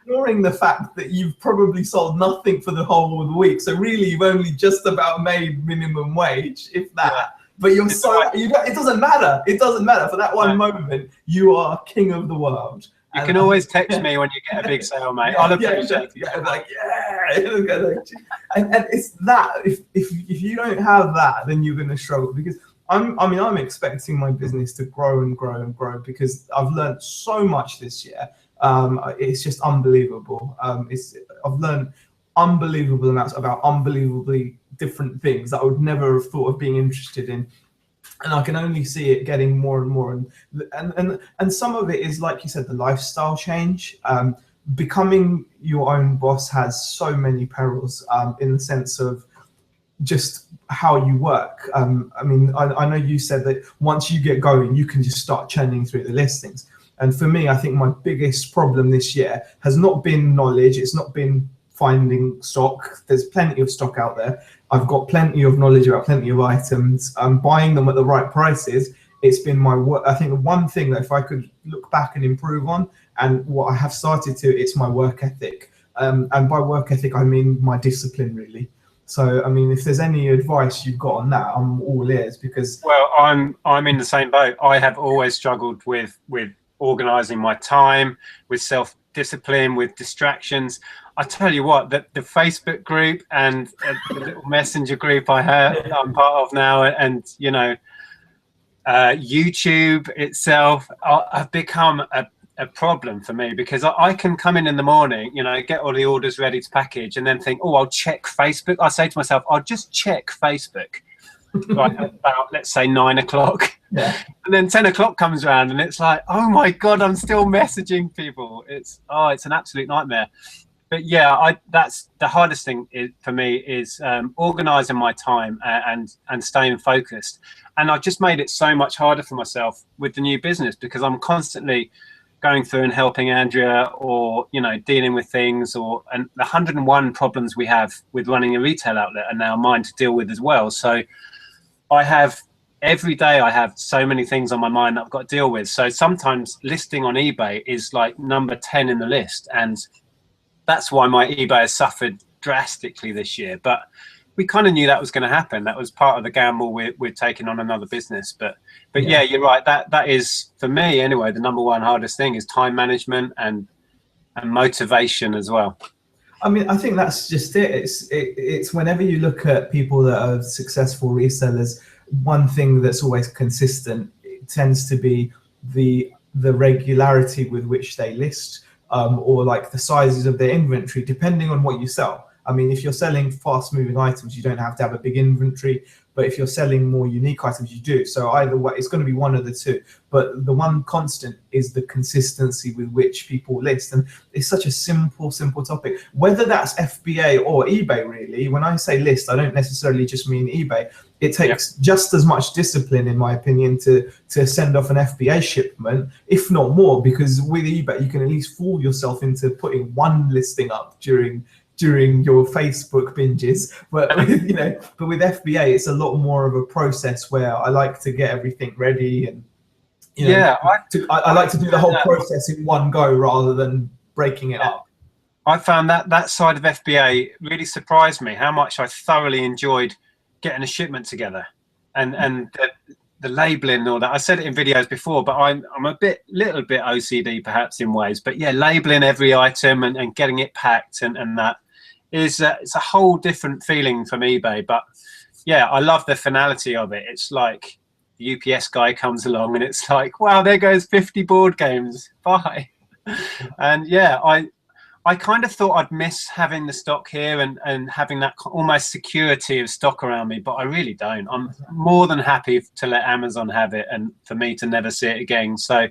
S2: Ignoring the fact that you've probably sold nothing for the whole of the week, so really you've only just about made minimum wage, if that. But you're it doesn't matter. It doesn't matter. For that one moment, you are king of the world.
S1: You can always text me when you get a big sale, mate. I'll appreciate it.
S2: Like, and it's that. If you don't have that, then you're going to struggle, because I'm expecting my business to grow and grow and grow, because I've learned so much this year. It's just unbelievable. I've learned unbelievable amounts about unbelievably different things that I would never have thought of being interested in, and I can only see it getting more and more. And some of it is, like you said, the lifestyle change. Becoming your own boss has so many perils, in the sense of just how you work. I mean, I know you said that once you get going, you can just start churning through the listings. And for me, I think my biggest problem this year has not been knowledge. It's not been finding stock. There's plenty of stock out there. I've got plenty of knowledge about plenty of items. I'm buying them at the right prices. It's been my work. I think one thing that if I could look back and improve on, and what I have started to, it's my work ethic. And by work ethic, I mean my discipline, really. So, I mean, if there's any advice you've got on that, I'm all ears, because...
S1: Well, I'm in the same boat. I have always struggled with organizing my time, with self-discipline, with distractions. I tell you what, the Facebook group and the little messenger group I'm part of now, and YouTube itself, have become a problem for me, because I can come in the morning, get all the orders ready to package, and then think, oh, I'll check Facebook. I say to myself, I'll just check Facebook. Right, about, let's say, 9 o'clock.
S2: Yeah.
S1: And then 10 o'clock comes around and it's like, oh my God, I'm still messaging people. It's an absolute nightmare. But yeah, that's the hardest thing for me is organizing my time and staying focused. And I've just made it so much harder for myself with the new business, because I'm constantly going through and helping Andrea, or dealing with things, and the 101 problems we have with running a retail outlet are now mine to deal with as well. So every day I have so many things on my mind that I've got to deal with. So sometimes listing on eBay is like number 10 in the list, and that's why my eBay has suffered drastically this year. But we kind of knew that was going to happen. That was part of the gamble we're taking on another business. But yeah, you're right. That is, for me anyway, the number one hardest thing is time management and motivation as well.
S2: I mean, I think that's just it. It's whenever you look at people that are successful resellers, one thing that's always consistent, it tends to be the regularity with which they list, or like the sizes of their inventory, depending on what you sell. I mean, if you're selling fast moving items, you don't have to have a big inventory, but if you're selling more unique items, you do. So either way, it's going to be one of the two. But the one constant is the consistency with which people list. And it's such a simple topic, whether that's FBA or eBay, really. When I say list, I don't necessarily just mean eBay. It takes just as much discipline, in my opinion, to send off an FBA shipment, if not more, because with eBay, you can at least fool yourself into putting one listing up during your Facebook binges, but with FBA, it's a lot more of a process where I like to get everything ready, and You know,
S1: Yeah,
S2: I like to do the whole process in one go rather than breaking it up.
S1: I found that side of FBA really surprised me, how much I thoroughly enjoyed getting a shipment together, and the labeling and all that. I said it in videos before, but I'm a little bit OCD perhaps in ways, but yeah, labeling every item and getting it packed and that is it's a whole different feeling from eBay. But yeah, I love the finality of it. It's like the UPS guy comes along and it's like, wow, there goes 50 board games, bye. And yeah, I kind of thought I'd miss having the stock here and having that almost security of stock around me, but I really don't. I'm more than happy to let Amazon have it and for me to never see it again. So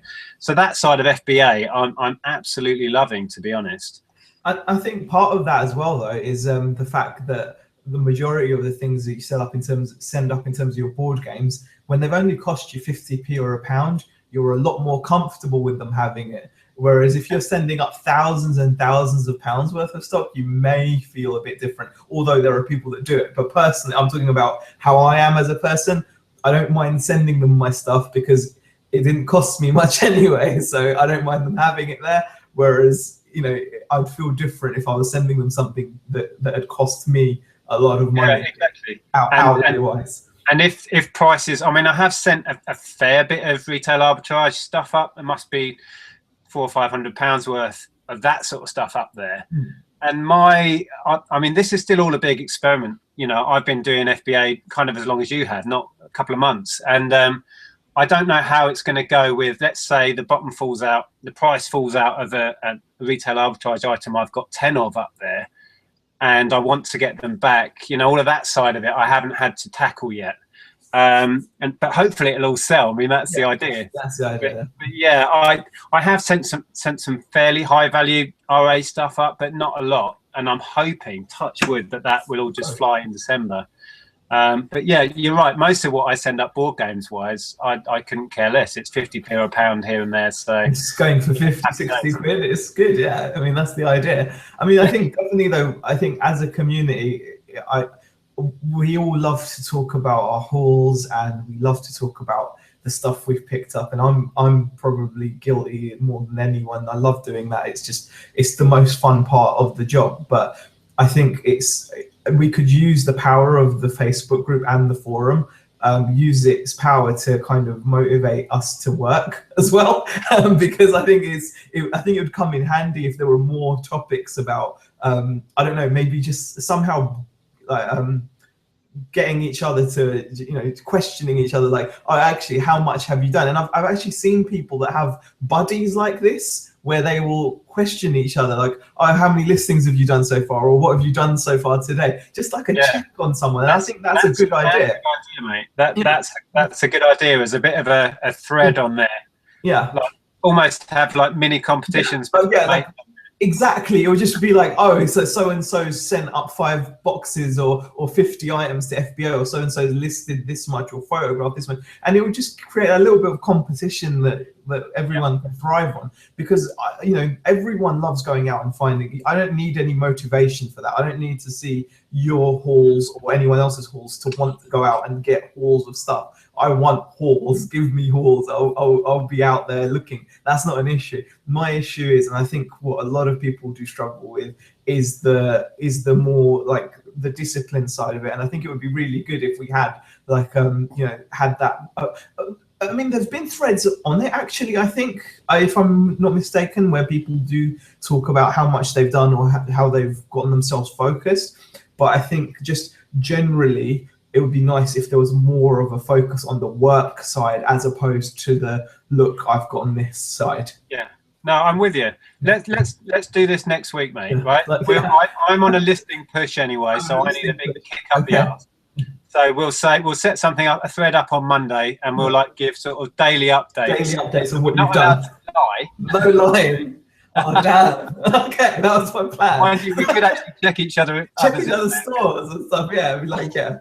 S1: that side of FBA, I'm absolutely loving, to be honest.
S2: I think part of that as well, though, is the fact that the majority of the things that you send up in terms of your board games, when they've only cost you 50p or a pound, you're a lot more comfortable with them having it. Whereas if you're sending up thousands and thousands of pounds worth of stock, you may feel a bit different, although there are people that do it. But personally, I'm talking about how I am as a person. I don't mind sending them my stuff because it didn't cost me much anyway. So I don't mind them having it there. Whereas, you know, I'd feel different if I was sending them something that had cost me a lot of money.
S1: Yeah, exactly.
S2: Outright-wise.
S1: And if prices, I mean, I have sent a fair bit of retail arbitrage stuff up. There must be £400 or £500 worth of that sort of stuff up there. And I mean, this is still all a big experiment. You know, I've been doing FBA kind of as long as you have, not a couple of months. And I don't know how it's going to go with, let's say the bottom falls out, the price falls out of a retail arbitrage item I've got 10 of up there, and I want to get them back. You know, all of that side of it I haven't had to tackle yet. But hopefully it'll all sell. I mean, that's the idea.
S2: That's the idea.
S1: But yeah, I have sent some fairly high value RA stuff up, but not a lot. And I'm hoping, touch wood, that will all just fly in December. But yeah, you're right. Most of what I send up board games wise, I couldn't care less. It's 50p or a pound here and there. So
S2: it's going for 50, 60 quid. It's good. Yeah. I mean, that's the idea. I mean, I think definitely though, I think as a community, we all love to talk about our hauls and we love to talk about the stuff we've picked up, and I'm probably guilty more than anyone. I love doing that. It's the most fun part of the job. But I think we could use the power of the Facebook group and the forum, use its power to kind of motivate us to work as well, because I think it would come in handy if there were more topics about I don't know, maybe just somehow getting each other to, you know, questioning each other, like, oh, actually, how much have you done? And I've actually seen people that have buddies like this where they will question each other, like, oh, how many listings have you done so far, or what have you done so far today? Just like a check on someone. And I think that's a good idea.
S1: Mate. That's a good idea. As a bit of a thread on there.
S2: Yeah.
S1: Like, almost have like mini competitions.
S2: Yeah. Oh, yeah, like, exactly. It would just be like, oh, so and so sent up 5 boxes or 50 items to FBO, or so and so listed this much or photographed this much, and it would just create a little bit of competition that everyone can thrive on, because you know, everyone loves going out and finding. I don't need any motivation for that. I don't need to see your hauls or anyone else's hauls to want to go out and get hauls of stuff. I want hauls. Give me hauls. I'll be out there looking. That's not an issue. My issue is, and I think what a lot of people do struggle with, is the more like the discipline side of it. And I think it would be really good if we had like you know, had that. I mean, there's been threads on it actually. I think, if I'm not mistaken, where people do talk about how much they've done or how they've gotten themselves focused. But I think just generally, it would be nice if there was more of a focus on the work side as opposed to the look I've got on this side.
S1: Yeah, no, I'm with you. Let's do this next week, mate. Right? I'm on a listing push anyway, so I need a big kick up the arse. So we'll set something up, a thread up on Monday, and we'll like give sort of daily updates.
S2: Daily updates on what you've done. No lying. Oh, damn. Okay, that was my plan.
S1: Mind you, we could actually check each other's
S2: stores and stuff. Yeah, be like, yeah.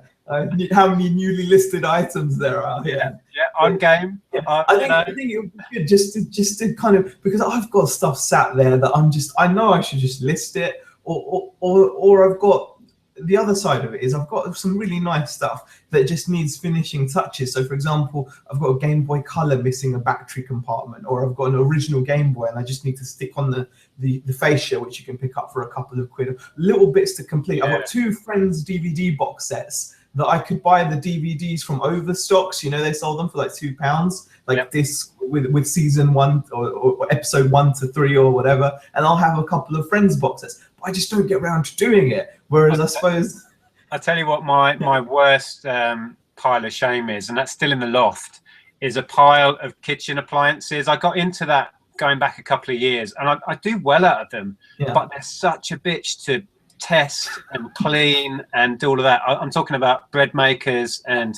S2: How many newly listed items there are here?
S1: Yeah, I'm game.
S2: Yeah. I think it would be good just to kind of, because I've got stuff sat there that I know I should just list it, or I've got the other side of it is I've got some really nice stuff that just needs finishing touches. So for example, I've got a Game Boy Color missing a battery compartment, or I've got an original Game Boy and I just need to stick on the fascia, which you can pick up for a couple of quid. Little bits to complete.
S1: Yeah.
S2: I've got 2 Friends DVD box sets that I could buy the DVDs from Overstocks. You know, they sold them for like £2, like this with season 1 or episode 1 to 3 or whatever, and I'll have a couple of Friends boxes. But I just don't get around to doing it. Whereas I suppose
S1: I tell you what, my worst pile of shame is, and that's still in the loft, is a pile of kitchen appliances. I got into that going back a couple of years, and I do well out of them, but they're such a bitch to test and clean and do all of that. I'm talking about bread makers and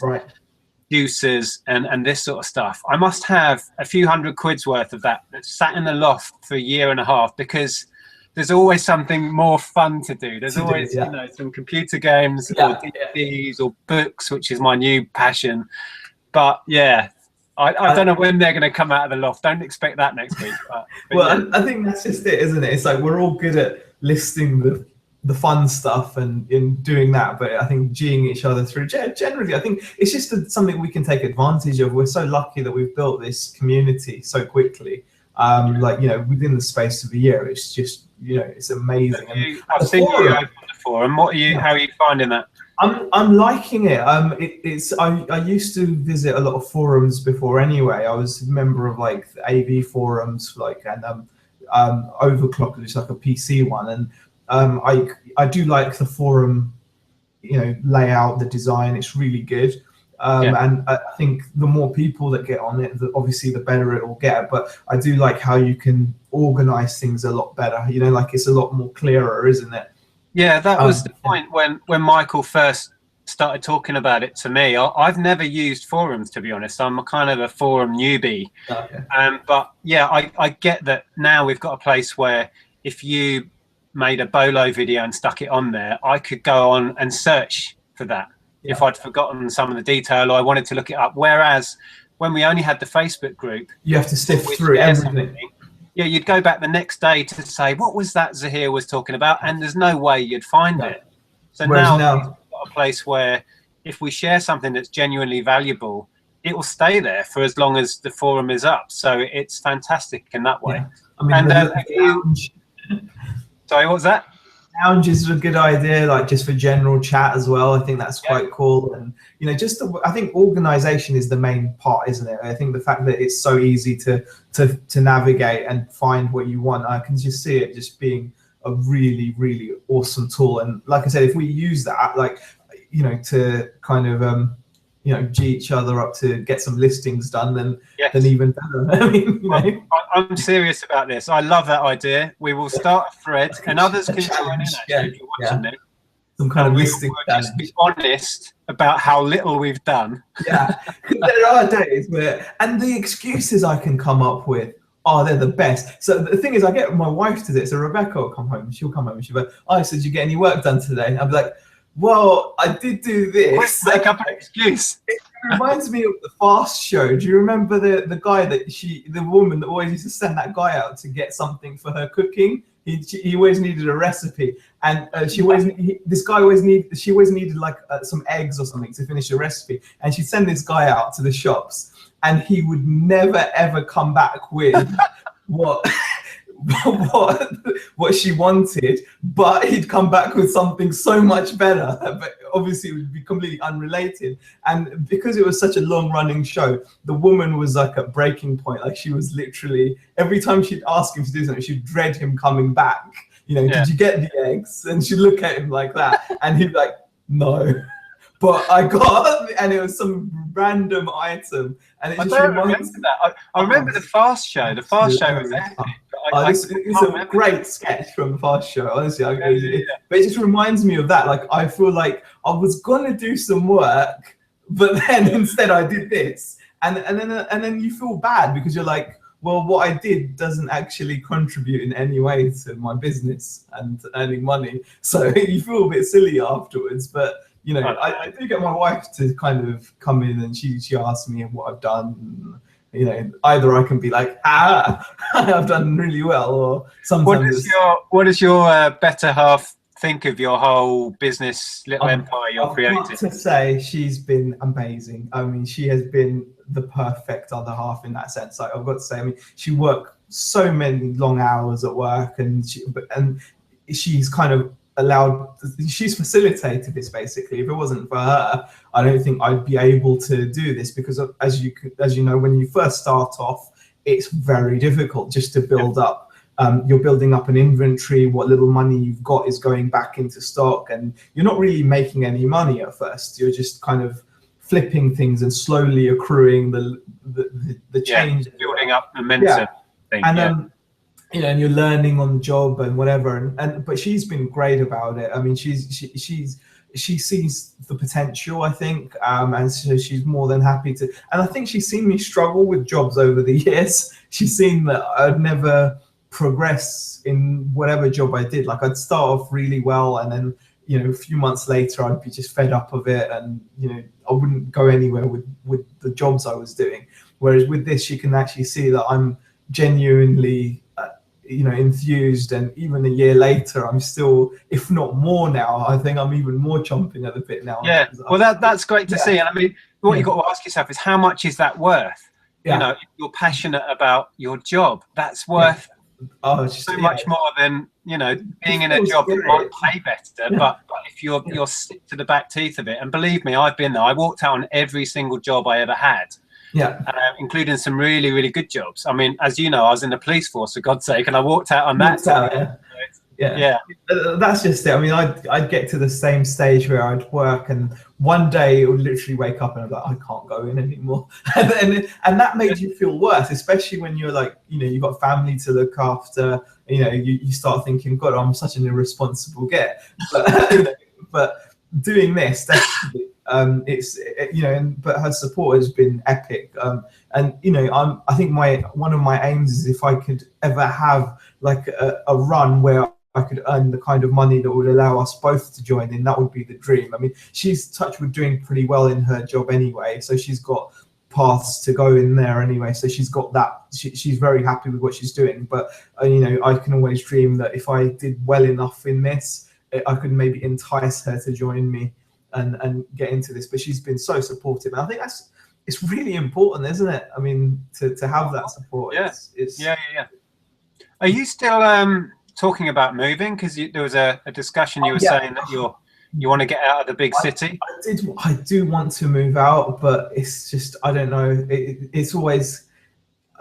S1: juicers and this sort of stuff. I must have a few £100 worth of that sat in the loft for a year and a half, because there's always something more fun to do. There's always you know, some computer games or DVDs or books, which is my new passion. But yeah, I don't know when they're going to come out of the loft. Don't expect that next week. But
S2: well, I think that's just it, isn't it? It's like we're all good at listing the fun stuff and in doing that, but I think G'ing each other through, generally I think it's just something we can take advantage of. We're so lucky that we've built this community so quickly, like, you know, within the space of a year. It's just, you know, it's amazing.
S1: I've seen you open the forum. How are you finding that?
S2: I'm liking it. I used to visit a lot of forums before anyway. I was a member of like the AV forums, like, and Overclock, which is like a PC one, and I do like the forum, you know, layout, the design. It's really good. And I think the more people that get on it, obviously the better it will get. But I do like how you can organize things a lot better. You know, like it's a lot more clearer, isn't it?
S1: Yeah, that was the point when Michael first started talking about it to me. I've never used forums, to be honest. I'm a kind of a forum newbie. But yeah, I get that now we've got a place where if you made a Bolo video and stuck it on there, I could go on and search for that if I'd forgotten some of the detail or I wanted to look it up. Whereas when we only had the Facebook group,
S2: you have to sift through everything.
S1: Yeah, you'd go back the next day to say, what was that Zaheer was talking about? And there's no way you'd find it. So now we've got a place where if we share something that's genuinely valuable, it will stay there for as long as the forum is up. So it's fantastic in that way.
S2: I mean,
S1: sorry, what was that?
S2: Lounge is a good idea, like just for general chat as well. I think that's quite cool. And, you know, just I think organization is the main part, isn't it? I think the fact that it's so easy to navigate and find what you want, I can just see it just being a really, really awesome tool. And like I said, if we use that, like, you know, to kind of, you know, G each other up to get some listings done, then even better. I mean, you know.
S1: I'm serious about this. I love that idea. We will start a thread, and others can join in actually if you're watching it.
S2: Some kind of listing challenge.
S1: Just be honest about how little we've done.
S2: Yeah, there are days where, and the excuses I can come up with, they're the best. So the thing is, I get my wife to do it. So Rebecca will come home. She'll come home and she'll be like, "Oh, so did you get any work done today?" And I'll be like, "Well, I did do this."
S1: Make up an excuse.
S2: It reminds me of the Fast Show. Do you remember the guy the woman that always used to send that guy out to get something for her cooking? He always needed a recipe, and she always needed like some eggs or something to finish a recipe, and she'd send this guy out to the shops, and he would never ever come back with what she wanted, but he'd come back with something so much better, but obviously it would be completely unrelated. And because it was such a long-running show, the woman was like at breaking point. Like she was literally, every time she'd ask him to do something, she'd dread him coming back. You know, did you get the eggs? And she'd look at him like that, and he'd be like, no. But I got, and it was some random item, and it just remember
S1: that. I remember the Fast Show. The Fast Show was epic.
S2: It's a great sketch from the Fast Show, honestly. But it just reminds me of that. Like I feel like I was gonna do some work, but then instead I did this, and then you feel bad because you're like, well, what I did doesn't actually contribute in any way to my business and earning money. So you feel a bit silly afterwards, but. You know, I do get my wife to kind of come in and she asks me what I've done. You know, either I can be like, I've done really well, or sometimes.
S1: What does your better half think of your whole business little empire you're creating?
S2: I've got to say, she's been amazing. I mean, she has been the perfect other half in that sense. Like, I've got to say, I mean, she worked so many long hours at work, and she's kind of she's facilitated this basically. If it wasn't for her, I don't think I'd be able to do this, because as you know, when you first start off, it's very difficult just to build up. You're building up an inventory. What little money you've got is going back into stock, and you're not really making any money at first. You're just kind of flipping things and slowly accruing the change,
S1: building up momentum.
S2: And and you're learning on the job and whatever. But she's been great about it. I mean, she sees the potential, I think, and so she's more than happy to. And I think she's seen me struggle with jobs over the years. She's seen that I'd never progress in whatever job I did. Like, I'd start off really well, and then a few months later I'd be just fed up of it, and I wouldn't go anywhere with the jobs I was doing. Whereas with this, she can actually see that I'm genuinely enthused, and even a year later I'm still, if not more now, I think I'm even more chomping at the bit now.
S1: Yeah, well, that's great to see. And I mean, what you've got to ask yourself is, how much is that worth? If you're passionate about your job, that's worth so much more than being in a job that might pay better. But if you're sick to the back teeth of it, and believe me, I've been there. I walked out on every single job I ever had. Including some really, really good jobs. I mean, as you know, I was in the police force, for God's sake, and I walked out on that.
S2: That's just it. I mean, I'd get to the same stage where I'd work, and one day it would literally wake up and I'd be like, I can't go in anymore. and that made you feel worse, especially when you're like, you've got family to look after. You start thinking, God, I'm such an irresponsible git. But doing this, definitely. But her support has been epic, and I think one of my aims is, if I could ever have like a run where I could earn the kind of money that would allow us both to join in, that would be the dream. I mean, she's touched with doing pretty well in her job anyway, so she's got paths to go in there anyway, so she's got that. She's very happy with what she's doing. But I can always dream that if I did well enough in this, I could maybe entice her to join me and get into this. But she's been so supportive, and I think it's really important, isn't it? I mean, to have that support.
S1: Yeah. Are you still talking about moving? Because there was a discussion, you were saying that you want to get out of the big city.
S2: I do want to move out, but it's just, I don't know. It's always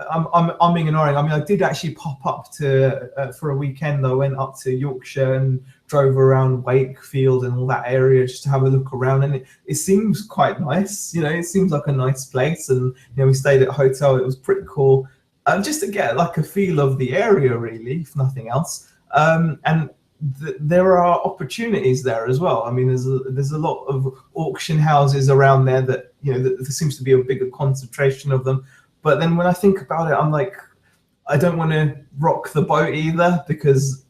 S2: I'm umming and ahhing. I mean, I did actually pop up to for a weekend. I went up to Yorkshire and drove around Wakefield and all that area just to have a look around, and it seems quite nice. It seems like a nice place, and we stayed at a hotel. It was pretty cool, just to get like a feel of the area, really, if nothing else. And there are opportunities there as well. I mean, there's a lot of auction houses around there that there seems to be a bigger concentration of them. But then when I think about it, I'm like, I don't want to rock the boat either, because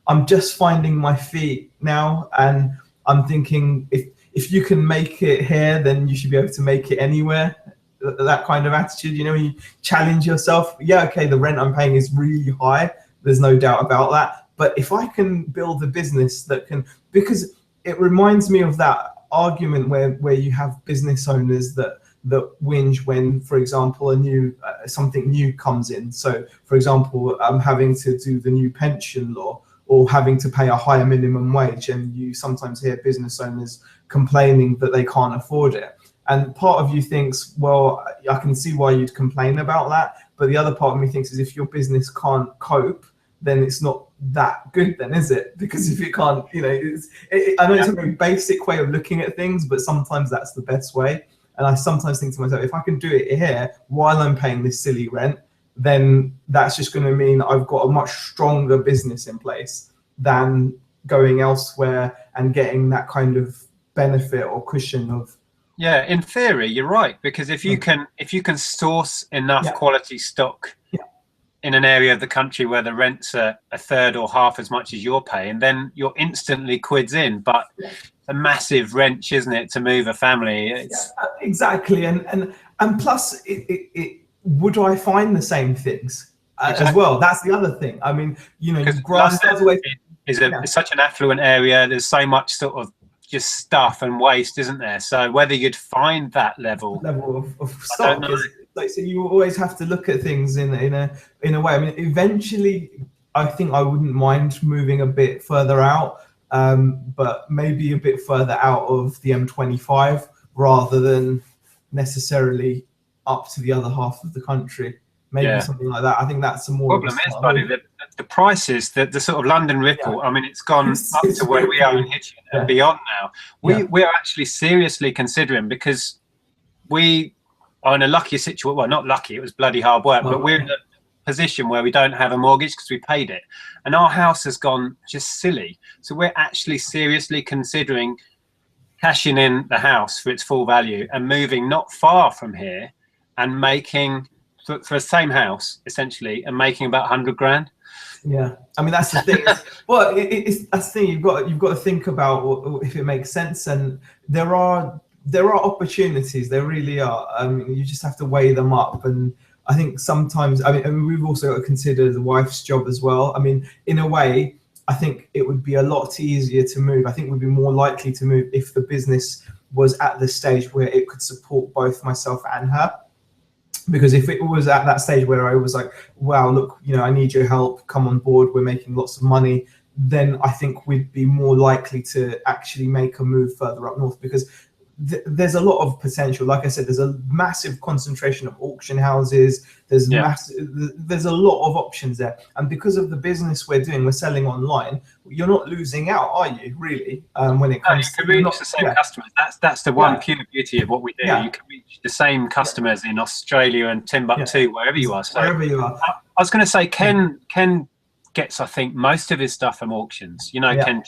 S2: I'm just finding my feet now, and I'm thinking, if you can make it here, then you should be able to make it anywhere. That kind of attitude, you challenge yourself. Okay, the rent I'm paying is really high. There's no doubt about that. But if I can build a business that can, because it reminds me of that argument where you have business owners that whinge when, for example, something new comes in. So, for example, I'm having to do the new pension law, or having to pay a higher minimum wage, and you sometimes hear business owners complaining that they can't afford it. And part of you thinks, well, I can see why you'd complain about that. But the other part of me thinks is, if your business can't cope, then it's not that good then, is it? Because if you can't, I know it's a very basic way of looking at things, but sometimes that's the best way. And I sometimes think to myself, if I can do it here while I'm paying this silly rent, then that's just going to mean I've got a much stronger business in place than going elsewhere and getting that kind of benefit or cushion of.
S1: Yeah, in theory, you're right, because if you can source enough quality stock in an area of the country where the rents are a third or half as much as you're paying, then you're instantly quids in. But it's a massive wrench, isn't it, to move a family?
S2: Exactly, and plus, would I find the same things as well? That's the other thing. I mean, grass does away.
S1: is such an affluent area. There's so much sort of just stuff and waste, isn't there? So whether you'd find that level
S2: of stock is like, so you always have to look at things in a way. I mean, eventually, I think I wouldn't mind moving a bit further out, but maybe a bit further out of the M25 rather than necessarily up to the other half of the country. Maybe something like that. I think that's a more
S1: problem is, buddy, that the prices, the sort of London Ripple. I mean, it's gone up to where we are in Hitchin and beyond now. We are actually seriously considering, because we are in a lucky situation. Well, not lucky, it was bloody hard work, but we're in a position where we don't have a mortgage because we paid it, and our house has gone just silly. So we're actually seriously considering cashing in the house for its full value and moving not far from here and making for the same house essentially, and making about 100 grand.
S2: Yeah, I mean, that's the thing. Well, that's the thing. You've got to think about if it makes sense, and there are opportunities. There really are. You just have to weigh them up, and I think sometimes. I mean, we've also got to consider the wife's job as well. I mean, in a way, I think it would be a lot easier to move. I think we'd be more likely to move if the business was at the stage where it could support both myself and her. Because if it was at that stage where I was like, wow, look, I need your help, come on board, we're making lots of money, then I think we'd be more likely to actually make a move further up north, because there's a lot of potential. Like I said, there's a massive concentration of auction houses. There's there's a lot of options there. And because of the business we're doing, we're selling online, you're not losing out, are you, really? When it comes
S1: to reach the same customers. That's the one pure beauty of what we do. You can reach the same customers in Australia and Timbuktu, wherever you are. So
S2: wherever you are.
S1: I was going to say, Ken gets, I think, most of his stuff from auctions. Ken Chapman.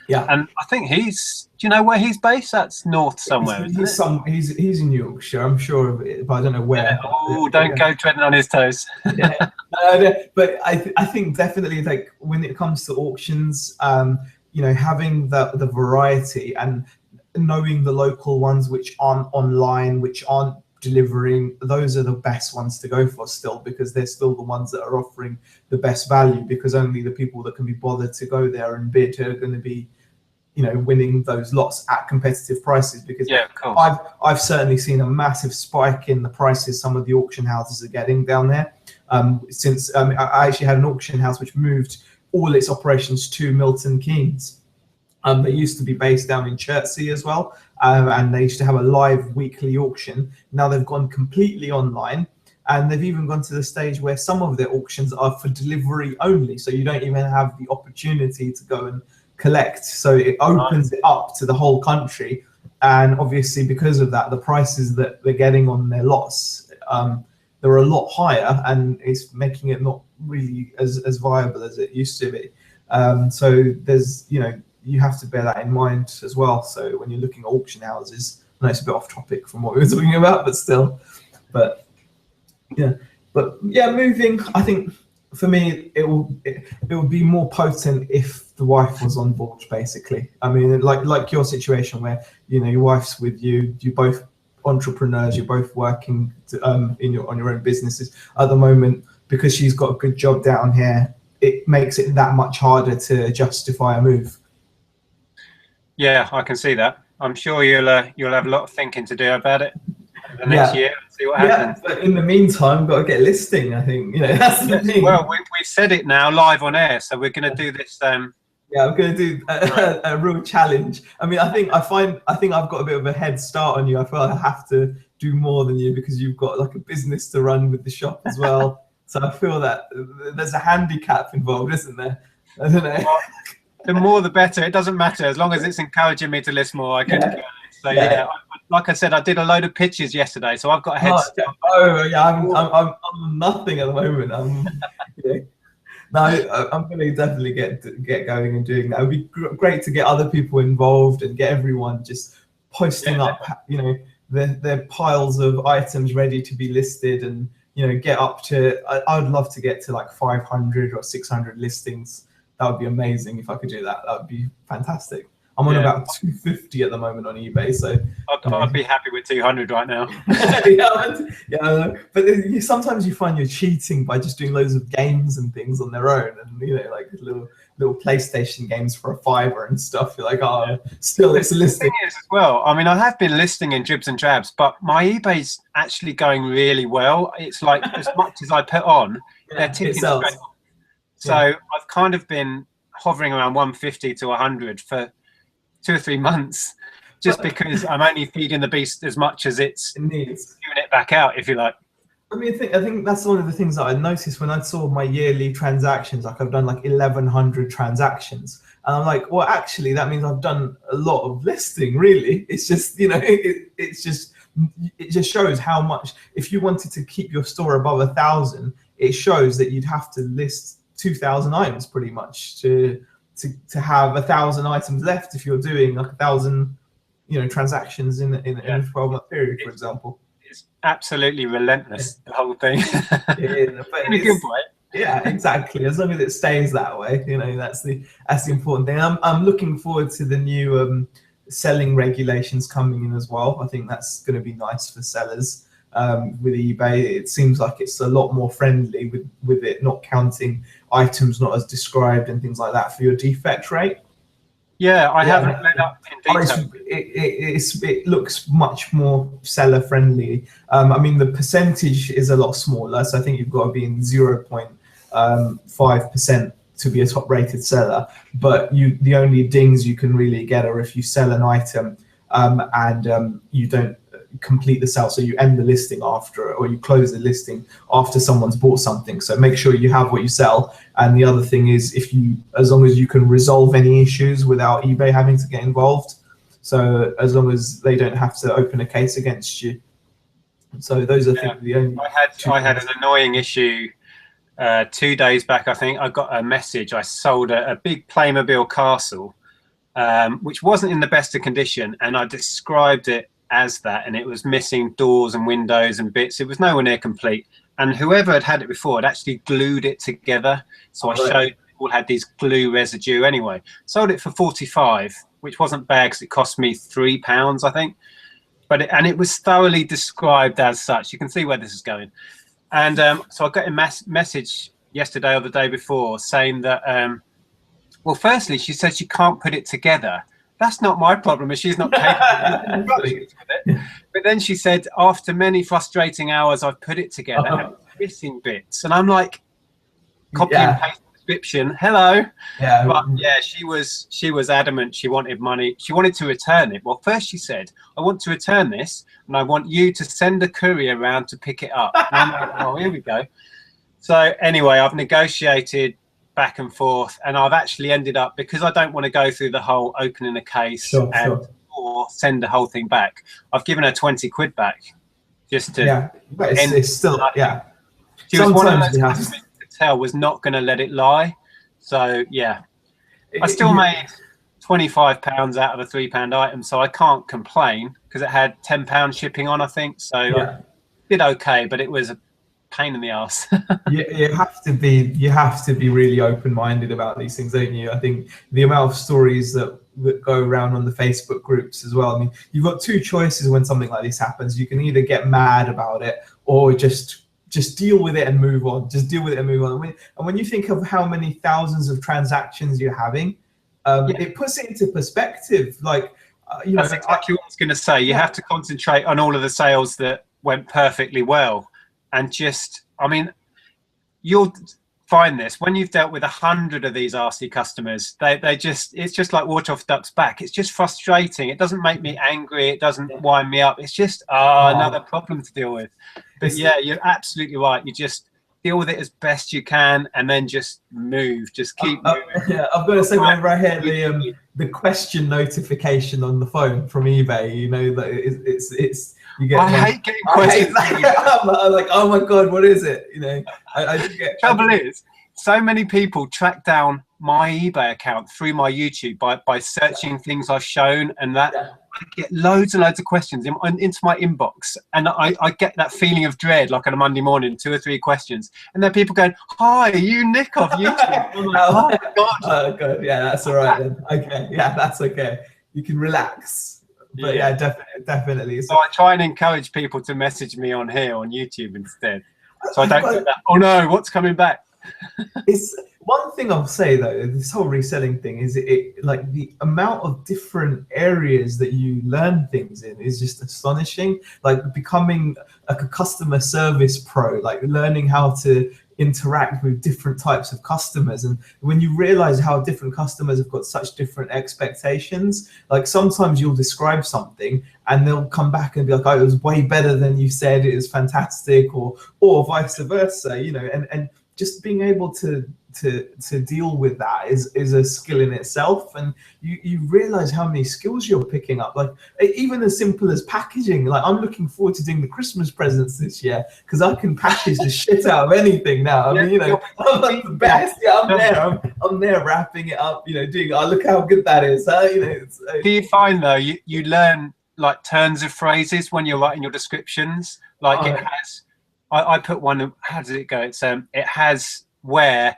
S2: Yeah,
S1: and I think he's. Do you know where he's based? That's north somewhere.
S2: He's in Yorkshire, I'm sure of it, but I don't know where.
S1: Don't go treading on his toes.
S2: But I think definitely, like, when it comes to auctions, having the variety and knowing the local ones which aren't online, which aren't delivering, those are the best ones to go for still, because they're still the ones that are offering the best value, because only the people that can be bothered to go there and bid are going to be winning those lots at competitive prices. Because I've certainly seen a massive spike in the prices some of the auction houses are getting down there. Since I actually had an auction house which moved all its operations to Milton Keynes. They used to be based down in Chertsey as well, and they used to have a live weekly auction. Now they've gone completely online, and they've even gone to the stage where some of their auctions are for delivery only, so you don't even have the opportunity to go and collect. So it opens it up to the whole country, and obviously because of that, the prices that they're getting on their lots, they're a lot higher, and it's making it not really as viable as it used to be. So there's you have to bear that in mind as well. So when you're looking at auction houses, I know it's a bit off topic from what we were talking about, but still, moving, I think for me, it will be more potent if the wife was on board, basically. I mean, like your situation where your wife's with you, you're both entrepreneurs, you're both working on your own businesses at the moment. Because she's got a good job down here, it makes it that much harder to justify a move.
S1: Yeah, I can see that. I'm sure you'll have a lot of thinking to do about it the next year and see what happens.
S2: Yeah, but in the meantime, got to get a listing. I think that's the thing.
S1: Well, we've said it now live on air, so we're going to do this. I'm
S2: going to do a real challenge. I mean, I think I've got a bit of a head start on you. I feel like I have to do more than you because you've got like a business to run with the shop as well. So I feel that there's a handicap involved, isn't there? I don't know. Well,
S1: the more the better. It doesn't matter as long as it's encouraging me to list more. I can. So like I said, I did a load of pitches yesterday, so I've got a head start.
S2: Oh yeah, I'm nothing at the moment. I'm going to definitely get going and doing that. It would be great to get other people involved and get everyone just posting up, their piles of items ready to be listed, and get up to. I would love to get to like 500 or 600 listings. That would be amazing if I could do that. That would be fantastic. I'm on about 250 at the moment on eBay. So
S1: I'd be happy with 200 right now.
S2: But sometimes you find you're cheating by just doing loads of games and things on their own, and like little PlayStation games for a $5 and stuff. You're like, oh, still it's a listing.
S1: The thing is as well, I mean, I have been listing in dribs and drabs, but my eBay's actually going really well. It's like as much as I put on, they're ticking straight on. So I've kind of been hovering around 150 to 100 for 2 or 3 months, just because I'm only feeding the beast as much as it's giving it back out, if you like.
S2: I mean, I think that's one of the things that I noticed when I saw my yearly transactions. Like I've done like 1,100 transactions, and I'm like, well, actually, that means I've done a lot of listing. Really, it's just it just shows how much. If you wanted to keep your store above 1,000, it shows that you'd have to list 2,000 items pretty much to have 1,000 items left if you're doing like 1,000 transactions in a 12-month period, for example.
S1: It's absolutely relentless, the whole thing.
S2: In a good way. Yeah, exactly. As long as it stays that way, that's the important thing. I'm looking forward to the new selling regulations coming in as well. I think that's going to be nice for sellers. With eBay, it seems like it's a lot more friendly with it not counting items not as described and things like that for your defect rate.
S1: Yeah, I haven't read up in detail.
S2: It looks much more seller friendly. I mean, the percentage is a lot smaller, so I think you've got to be in 0.5% to be a top rated seller. But the only dings you can really get are if you sell an item and you don't complete the sale, so you end the listing after, or you close the listing after someone's bought something. So make sure you have what you sell. And the other thing is, as long as you can resolve any issues without eBay having to get involved, so as long as they don't have to open a case against you. So those are the only.
S1: I had an annoying issue 2 days back. I think I got a message. I sold a big Playmobil castle, which wasn't in the best of condition, and I described it as that, and it was missing doors and windows and bits. It was nowhere near complete, and whoever had it before had actually glued it together. So I showed it all had these glue residue. Anyway, sold it for 45, which wasn't bad because it cost me £3, I think. But it was thoroughly described as such. You can see where this is going. And so I got a message yesterday or the day before saying that, well, firstly, she said she can't put it together. That's not my problem, if she's not capable of putting it together. But then she said, after many frustrating hours, I've put it together, and missing bits. And I'm like, copy and paste the description. Hello. Yeah. But yeah, she was adamant. She wanted money. She wanted to return it. Well, first she said, I want to return this, and I want you to send a courier around to pick it up. And I'm like, oh, here we go. So anyway, I've negotiated back and forth, and I've actually ended up, because I don't want to go through the whole opening a case or send the whole thing back, I've given her 20 quid back just to
S2: but it's still
S1: she was one of those customers you could tell was not going to let it lie. So yeah, I still made £25 out of a £3 item, so I can't complain because it had £10 shipping on, I think. So I did okay, but it was a pain in the ass.
S2: You have to be really open-minded about these things, don't you? I think the amount of stories that go around on the Facebook groups as well. I mean, you've got two choices when something like this happens. You can either get mad about it or just deal with it and move on. Just deal with it and move on. And when you think of how many thousands of transactions you're having, it puts it into perspective. Like,
S1: that's exactly what I was going to say. You have to concentrate on all of the sales that went perfectly well. And just, I mean, you'll find this when you've dealt with 100 of these RC customers, it's just like water off duck's back. It's just frustrating. It doesn't make me angry. It doesn't wind me up. It's just another problem to deal with. But yeah, you're absolutely right. You just deal with it as best you can, and then just move. Just keep moving.
S2: Yeah, I've got to say, whenever I hear the question notification on the phone from eBay, that it's.
S1: I hate getting questions.
S2: I'm like, oh my god, what is it? I do get.
S1: Trouble is, so many people track down my eBay account through my YouTube by searching things I've shown, and that get loads and loads of questions into my inbox, and I get that feeling of dread, like on a Monday morning, 2 or 3 questions, and then people going, "Hi, are you Nick of YouTube?" I'm like, oh my god.
S2: Oh god, yeah, that's all right then. Okay, yeah, that's okay. You can relax. But yeah, definitely.
S1: So I try and encourage people to message me on here on YouTube instead, so I don't get that. Oh no, what's coming back?
S2: It's one thing I'll say though, this whole reselling thing is it like the amount of different areas that you learn things in is just astonishing. Like becoming like a customer service pro, like learning how to interact with different types of customers, and when you realize how different customers have got such different expectations, like sometimes you'll describe something and they'll come back and be like, oh, it was way better than you said, it was fantastic, or vice versa, you know, and just being able to deal with that is a skill in itself, and you realize how many skills you're picking up, like even as simple as packaging. Like I'm looking forward to doing the Christmas presents this year because I can package the shit out of anything now. I mean, you know, I'm like the best. Yeah, I'm there wrapping it up, you know, doing, oh, look how good that is, huh? You know,
S1: do you find though you learn like turns of phrases when you're writing your descriptions? Like it has, I put one, how does it go? It's it has where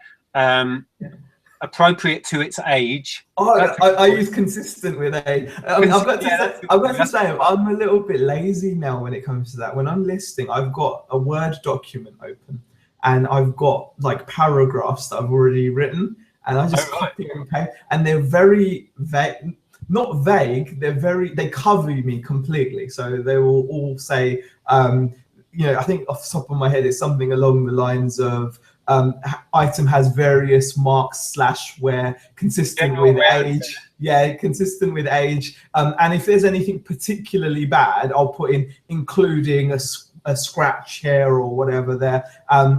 S1: appropriate to its age.
S2: Oh, I use consistent with age. I mean, I've got to say, I'm a little bit lazy now when it comes to that. When I'm listing, I've got a Word document open, and I've got like paragraphs that I've already written, and I just copy and paste, and they're very vague. Not vague, they cover me completely. So they will all say, you know, I think off the top of my head, it's something along the lines of, item has various marks / where consistent with age. Yeah, consistent with age. And if there's anything particularly bad, I'll put in including a scratch here or whatever there.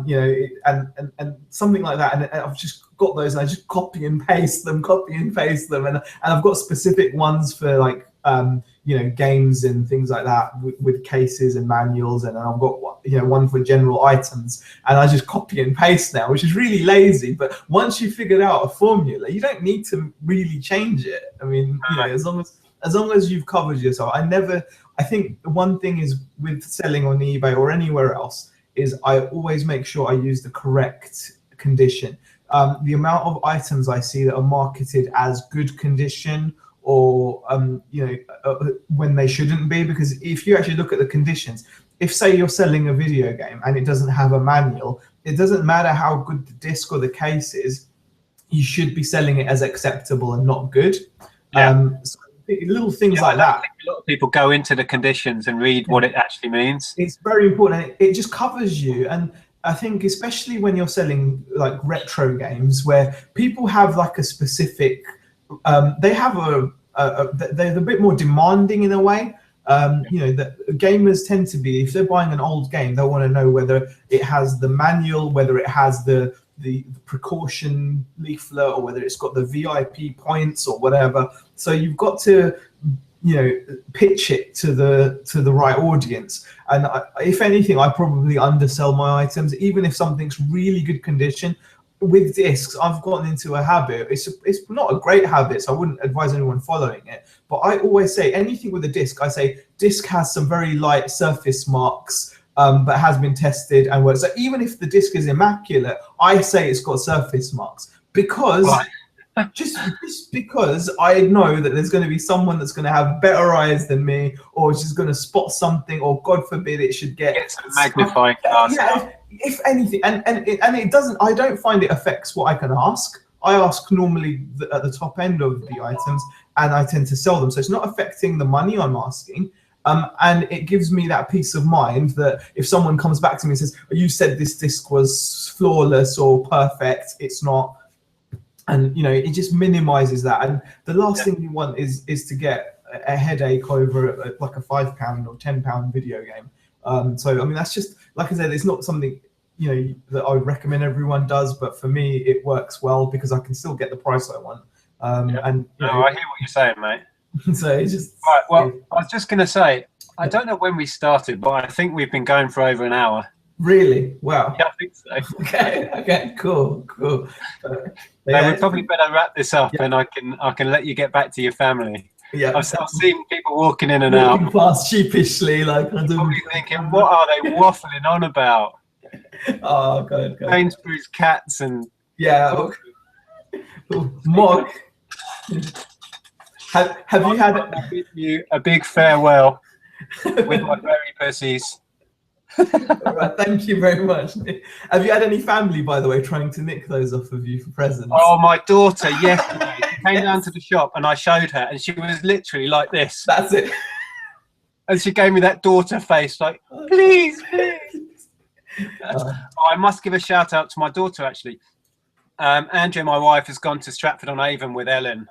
S2: You know, and something like that. And I've just got those, and I just copy and paste them, and I've got specific ones for like you know, games and things like that with cases and manuals, and I've got, you know, one for general items, and I just copy and paste now, which is really lazy. But once you figured out a formula, you don't need to really change it. I mean, you know, as long as you've covered yourself. I think one thing is with selling on eBay or anywhere else is I always make sure I use the correct condition. The amount of items I see that are marketed as good condition, or you know, when they shouldn't be, because if you actually look at the conditions, if say you're selling a video game and it doesn't have a manual, it doesn't matter how good the disc or the case is, you should be selling it as acceptable and not good. So little things like that. I think
S1: a lot of people go into the conditions and read what it actually means.
S2: It's very important. It just covers you. And I think especially when you're selling like retro games where people have like a specific, they have they're a bit more demanding in a way. You know, that gamers tend to be, if they're buying an old game, they'll want to know whether it has the manual, whether it has the precaution leaflet, or whether it's got the VIP points or whatever. So you've got to, you know, pitch it to the right audience. And if anything, I probably undersell my items, even if something's really good condition. With discs, I've gotten into a habit. It's not a great habit, so I wouldn't advise anyone following it. But I always say anything with a disc, I say disc has some very light surface marks, but has been tested and works. So even if the disc is immaculate, I say it's got surface marks because just because I know that there's going to be someone that's going to have better eyes than me, or she's going to spot something, or God forbid it should get
S1: a magnifying glass.
S2: Yeah, if anything, and it doesn't. I don't find it affects what I can ask. I ask normally at the top end of the items, and I tend to sell them. So it's not affecting the money I'm asking. And it gives me that peace of mind that if someone comes back to me and says, "You said this disc was flawless or perfect," it's not. And you know, it just minimizes that. And the last thing you want is to get a headache over like a £5 or £10 video game. So I mean, that's just, like I said, it's not something, you know, that I would recommend everyone does, but for me it works well because I can still get the price I want. And you know,
S1: I hear what you're saying, mate.
S2: So it's just
S1: right. Well, I was just going to say, I don't know when we started, but I think we've been going for over an hour.
S2: Really? Wow.
S1: Yeah, I think so.
S2: Okay, cool.
S1: Yeah, we probably better wrap this up, and I can let you get back to your family.
S2: Yeah,
S1: I've seen people walking in and out,
S2: walking past sheepishly, like I don't.
S1: probably thinking, what are they waffling on about?
S2: Oh, God.
S1: Sainsbury's cats and
S2: Yeah. Mark, have you had
S1: I bid you a big farewell with my fairy pussies.
S2: All right, thank you very much. Have you had any family, by the way, trying to nick those off of you for presents?
S1: Oh, my daughter yesterday, she came down to the shop and I showed her, and she was literally like this.
S2: That's it.
S1: And she gave me that daughter face, like, please, please. I must give a shout out to my daughter, actually. Andrea, my wife, has gone to Stratford-on-Avon with Ellen,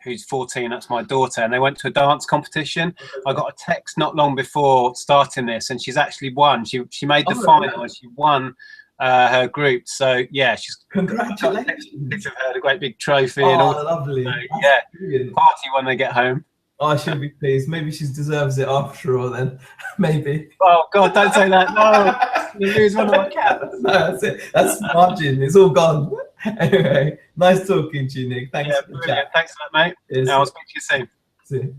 S1: who's 14. That's my daughter, and they went to a dance competition. I got a text not long before starting this, and she's actually won. She made the final, and she won her group. So yeah, she's
S2: congratulations.
S1: Of her, the great big trophy.
S2: Oh,
S1: and all.
S2: lovely.
S1: So, yeah, brilliant. Party when they get home.
S2: Oh, she'll be pleased. Maybe she deserves it after all then. Maybe.
S1: Oh, God, don't say that. No, you lose one of my cats.
S2: No, that's it. That's margin. It's all gone. Anyway, nice talking to you, Nick. Thanks for the chat.
S1: Thanks for that, mate. I'll speak to you soon.
S2: See you.